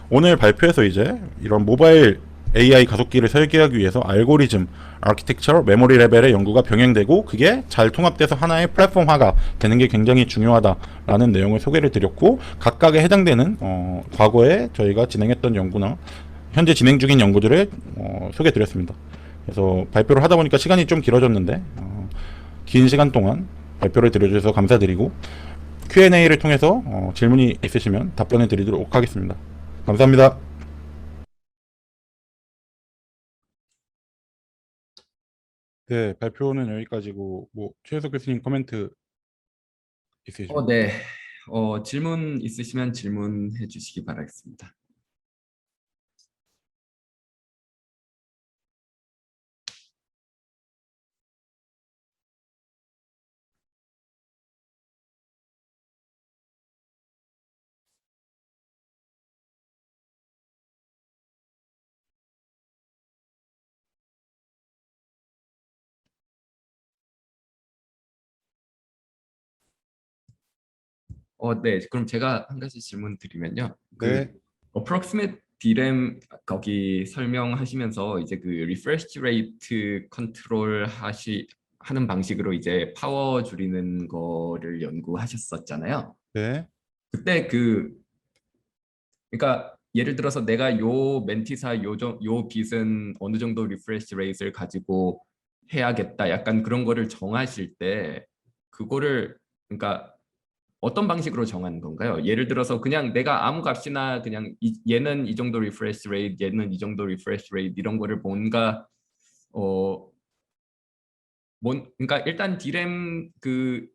A: 오늘 발표에서 이제 이런 모바일 AI 가속기를 설계하기 위해서 알고리즘, 아키텍처, 메모리 레벨의 연구가 병행되고 그게 잘 통합돼서 하나의 플랫폼화가 되는 게 굉장히 중요하다라는 내용을 소개를 드렸고, 각각에 해당되는 과거에 저희가 진행했던 연구나 현재 진행 중인 연구들을 소개해 드렸습니다. 그래서 발표를 하다 보니까 시간이 좀 길어졌는데 긴 시간 동안 발표를 드려주셔서 감사드리고, Q&A를 통해서 질문이 있으시면 답변을 드리도록 하겠습니다. 감사합니다. 네, 발표는 여기까지고 뭐 최혜석 교수님 코멘트 있으시죠?
B: 네. 질문 있으시면 질문해 주시기 바라겠습니다. 네. 그럼 제가 한 가지 질문 드리면요.
A: 네.
B: approximate DRAM 거기 설명하시면서 이제 그 refresh rate 컨트롤 하는 방식으로 이제 파워 줄이는 거를 연구하셨었잖아요.
A: 네.
B: 그때 그러니까 예를 들어서 내가 요 멘티사 요 빛은 어느 정도 리프레시 레이트를 가지고 해야겠다. 약간 그런 거를 정하실 때 그거를 그러니까 어떤 방식으로 정하는 건가요? 예를 들어서 그냥 내가 아무 값이나 그냥 얘는 이 정도 리프레시 레이트, 얘는 이 정도 리프레시 레이트 이런 거를 뭔가 어 그러니까 일단 디램 그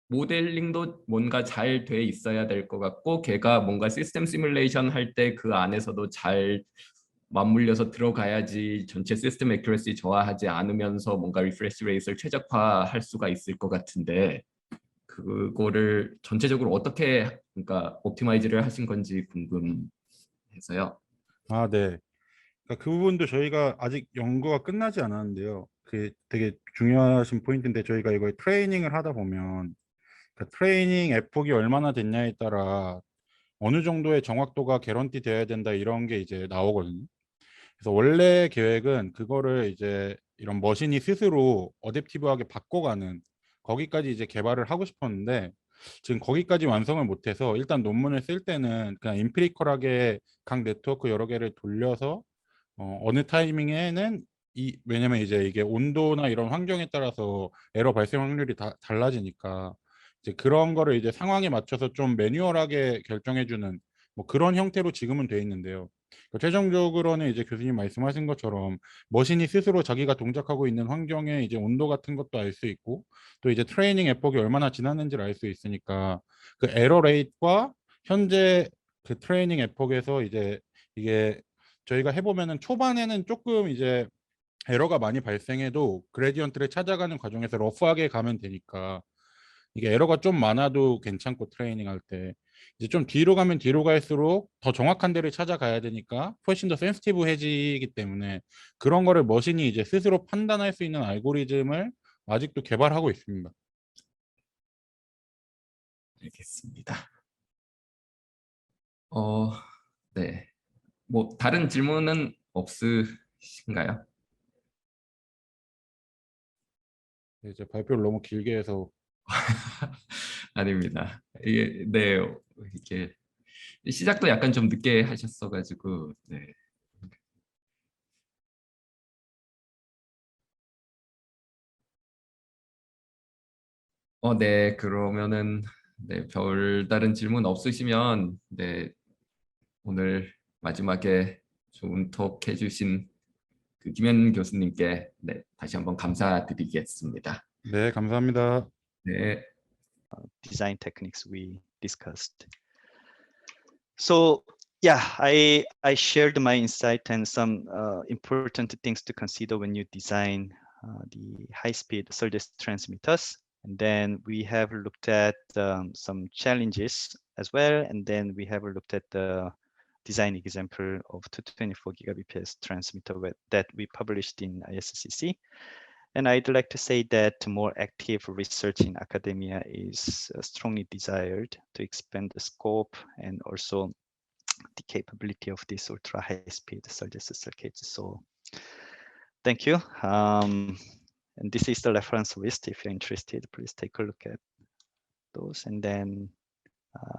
B: 모델링도 뭔가 잘 돼 있어야 될 것 같고 걔가 뭔가 시스템 시뮬레이션 할 때 그 안에서도 잘 맞물려서 들어가야지 전체 시스템 액큐러시 저하하지 않으면서 뭔가 리프레시 레이트를 최적화할 수가 있을 것 같은데 그거를 전체적으로 어떻게 그러니까 옵티마이즈를 하신 건지 궁금해서요.
A: 아, 네. 그러니까 그 부분도 저희가 아직 연구가 끝나지 않았는데요. 그 되게 중요하신 포인트인데 저희가 이걸 트레이닝을 하다 보면 그 트레이닝 에폭이 얼마나 됐냐에 따라 어느 정도의 정확도가 개런티 되어야 된다 이런 게 이제 나오거든요. 그래서 원래 계획은 그거를 이제 이런 머신이 스스로 어댑티브하게 바꿔가는 거기까지 이제 개발을 하고 싶었는데 지금 거기까지 완성을 못해서 일단 논문을 쓸 때는 그냥 임피리컬하게 각 네트워크 여러 개를 돌려서 어느 타이밍에는 왜냐면 이제 이게 온도나 이런 환경에 따라서 에러 발생 확률이 다 달라지니까 이제 그런 거를 이제 상황에 맞춰서 좀 매뉴얼하게 결정해주는 뭐 그런 형태로 지금은 돼 있는데요. 최종적으로는 이제 교수님 말씀하신 것처럼 머신이 스스로 자기가 동작하고 있는 환경의 이제 온도 같은 것도 알 수 있고 또 이제 트레이닝 에폭이 얼마나 지났는지를 알 수 있으니까 그 에러 레이트와 현재 그 트레이닝 에폭에서 이제 이게 저희가 해보면은 초반에는 조금 이제 에러가 많이 발생해도 그레디언트를 찾아가는 과정에서 러프하게 가면 되니까 이게 에러가 좀 많아도 괜찮고 트레이닝 할 때 이제 좀 뒤로 가면 뒤로 갈수록 더 정확한 데를 찾아가야 되니까 훨씬 더 센시티브해지기 때문에 그런 거를 머신이 이제 스스로 판단할 수 있는 알고리즘을 아직도 개발하고 있습니다.
B: 알겠습니다. 네. 뭐 다른 질문은 없으신가요?
A: 이제 발표를 너무 길게 해서
B: 아닙니다. 이게 네 이게 시작도 약간 좀 늦게 하셨어가지고 네. 네 그러면은 네 별다른 질문 없으시면 네 오늘 마지막에 좋은 톡 해주신 그 김현 교수님께 네 다시 한번 감사드리겠습니다.
A: 네, 감사합니다.
B: 네.
C: design techniques we discussed. So yeah, I shared my insight and some important things to consider when you design the high-speed SerDes transmitters. And then we have looked at some challenges as well. And then we have looked at the design example of 224 gigabps transmitter that we published in ISCC. And I'd like to say that more active research in academia is strongly desired to expand the scope and also the capability of this ultra high speed SerDes circuits. So thank you. And this is the reference list. If you're interested, please take a look at those. And then,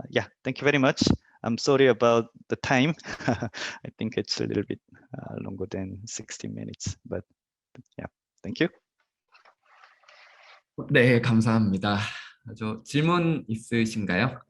C: yeah, thank you very much. I'm sorry about the time. I think it's a little bit longer than 60 minutes, but yeah, thank you.
B: 네, 감사합니다. 질문 있으신가요?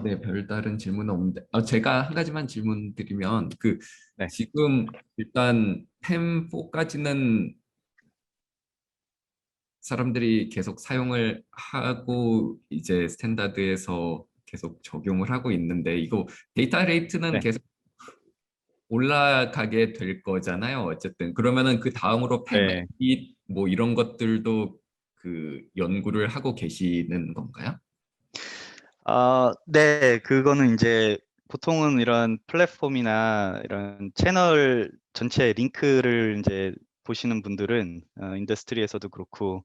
B: 네, 별다른 질문은 없는데, 제가 한 가지만 질문 드리면,
C: 네.
B: 지금 일단 팸4까지는 사람들이 계속 사용을 하고, 이제 스탠다드에서 계속 적용을 하고 있는데, 이거 데이터 레이트는
C: 네.
B: 계속 올라가게 될 거잖아요. 어쨌든. 그러면은 그 다음으로
C: 네.
B: 팸8 뭐 이런 것들도 그 연구를 하고 계시는 건가요?
C: 네, 그거는 이제 보통은 이런 플랫폼이나 이런 채널 전체 링크를 이제 보시는 분들은 인더스트리에서도 그렇고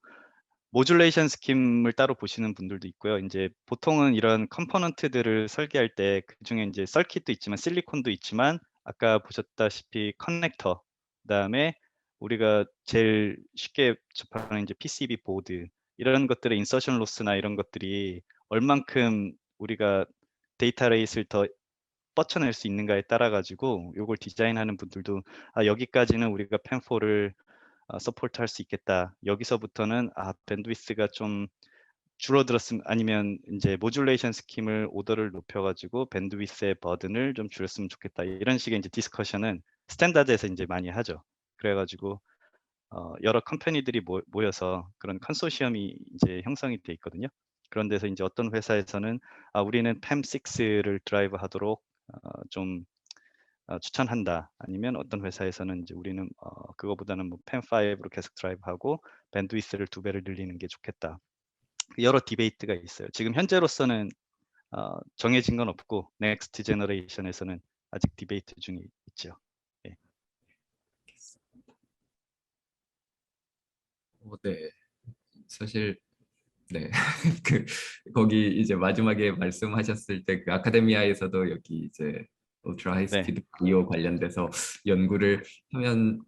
C: 모듈레이션 스킴을 따로 보시는 분들도 있고요. 이제 보통은 이런 컴포넌트들을 설계할 때 그중에 이제 서킷도 있지만 실리콘도 있지만 아까 보셨다시피 커넥터, 그다음에 우리가 제일 쉽게 접하는 이제 PCB 보드, 이런 것들의 인서션 로스나 이런 것들이 얼만큼 우리가 데이터 레이스를 더 뻗쳐낼 수 있는가에 따라 가지고 요걸 디자인하는 분들도 여기까지는 우리가 펜4를 서포트할 수 있겠다. 여기서부터는 밴드위스가 좀 줄어들었으면, 아니면 이제 모듈레이션 스킴을 오더를 높여가지고 밴드위스의 버든을 좀 줄였으면 좋겠다. 이런 식의 이제 디스커션은 스탠다드에서 이제 많이 하죠. 그래가지고 여러 컴퍼니들이 모여서 그런 컨소시엄이 이제 형성이 돼 있거든요. 그런 데서 이제 어떤 회사에서는 우리는 PAM6를 드라이브 하도록 좀 추천한다. 아니면 어떤 회사에서는 이제 우리는 그거보다는 뭐 PAM5로 계속 드라이브하고 밴드위스를 2배를 늘리는 게 좋겠다. 여러 디베이트가 있어요. 지금 현재로서는 정해진 건 없고 넥스트 제너레이션에서는 아직 디베이트 중에 있죠. 예.
B: 네. 사실 네. 거기 이제 마지막에 말씀하셨을 때 그 아카데미아에서도 여기 이제 울트라 하이스피드 바이오 관련돼서 연구를 하는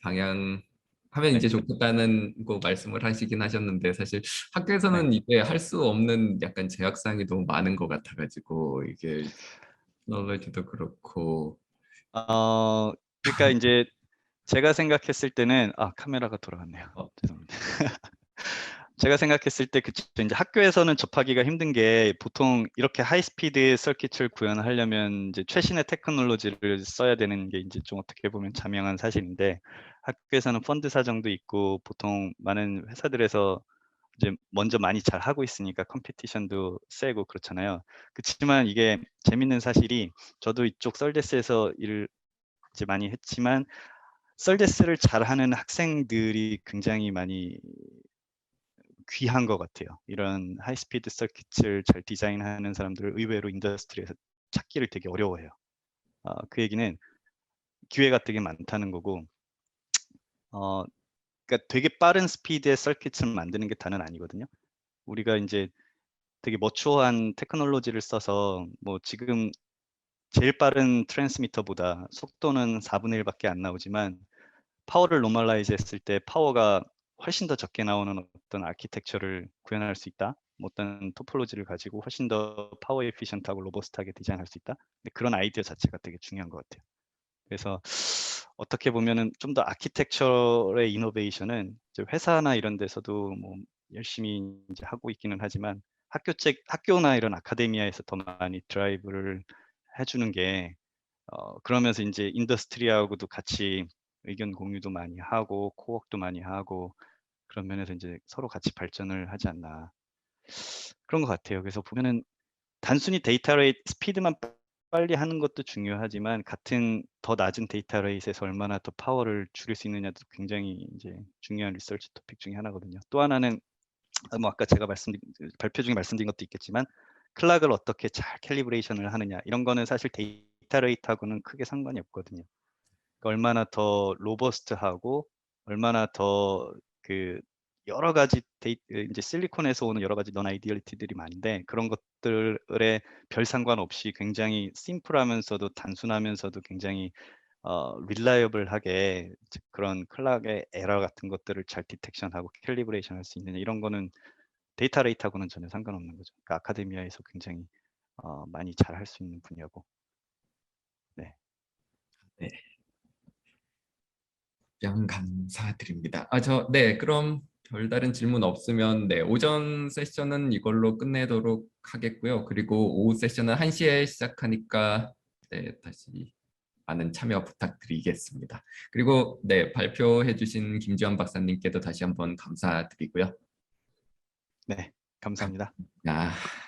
B: 방향 하면 이제 좋겠다는 거 말씀을 하시긴 하셨는데, 사실 학교에서는 이게 할 수 없는 약간 제약사항이 너무 많은 것 같아가지고, 이게 테크놀로지도 그렇고.
C: 그러니까 이제 제가 생각했을 때는 카메라가 돌아갔네요. 죄송합니다. 제가 생각했을 때 이제 학교에서는 접하기가 힘든 게, 보통 이렇게 하이스피드 서킷을 구현하려면 이제 최신의 테크놀로지를 써야 되는 게 이제 좀 어떻게 보면 자명한 사실인데, 학교에서는 펀드 사정도 있고 보통 많은 회사들에서 이제 먼저 많이 잘 하고 있으니까 컴피티션도 세고 그렇잖아요. 그렇지만 이게 재밌는 사실이, 저도 이쪽 썰데스에서 일을 이제 많이 했지만 썰데스를 잘하는 학생들이 굉장히 많이 귀한 것 같아요. 이런 하이스피드 서킷을 잘 디자인하는 사람들을 의외로 인더스트리에서 찾기를 되게 어려워해요. 그 얘기는 기회가 되게 많다는 거고, 그러니까 되게 빠른 스피드의 서킷을 만드는 게 다는 아니거든요. 우리가 이제 되게 머추어한 테크놀로지를 써서 뭐 지금 제일 빠른 트랜스미터보다 속도는 4분의 1밖에 안 나오지만 파워를 노멀라이즈 했을 때 파워가 훨씬 더 적게 나오는 어떤 아키텍처를 구현할 수 있다. 어떤 토폴로지를 가지고 훨씬 더 파워 에피션트하고 로버스트하게 디자인할 수 있다. 근데 그런 아이디어 자체가 되게 중요한 것 같아요. 그래서 어떻게 보면은 좀 더 아키텍처의 이노베이션은 이제 회사나 이런 데서도 뭐 열심히 이제 하고 있기는 하지만 학교나 이런 아카데미아에서 더 많이 드라이브를 해주는 게, 그러면서 이제 인더스트리하고도 같이 의견 공유도 많이 하고 코워크도 많이 하고 그런 면에서 이제 서로 같이 발전을 하지 않나, 그런 것 같아요. 그래서 보면은 단순히 데이터 레이트 스피드만 빨리 하는 것도 중요하지만 같은 더 낮은 데이터 레이트에서 얼마나 더 파워를 줄일 수 있느냐도 굉장히 이제 중요한 리서치 토픽 중에 하나거든요. 또 하나는 뭐 아까 제가 발표 중에 말씀드린 것도 있겠지만 클락을 어떻게 잘 캘리브레이션을 하느냐, 이런 거는 사실 데이터 레이트하고는 크게 상관이 없거든요. 그러니까 얼마나 더 로버스트하고 얼마나 더 그 여러 가지 이제 실리콘에서 오는 여러 가지 넌 아이디얼리티들이 많은데, 그런 것들에 별 상관없이 굉장히 심플하면서도 단순하면서도 굉장히 릴라이어블하게 그런 클락의 에러 같은 것들을 잘 디텍션하고 캘리브레이션 할 수 있는, 이런 거는 데이터 레이트하고는 전혀 상관없는 거죠. 그러니까 아카데미아에서 굉장히 많이 잘 할 수 있는 분야고. 네.
B: 네. 답변 감사드립니다. 네, 그럼 별다른 질문 없으면 오전 세션은 이걸로 끝내도록 하겠고요. 그리고 오후 세션은 1시에 시작하니까 다시 많은 참여 부탁드리겠습니다. 그리고 발표해 주신 김지원 박사님께도 다시 한번 감사드리고요.
C: 네, 감사합니다.
B: 아.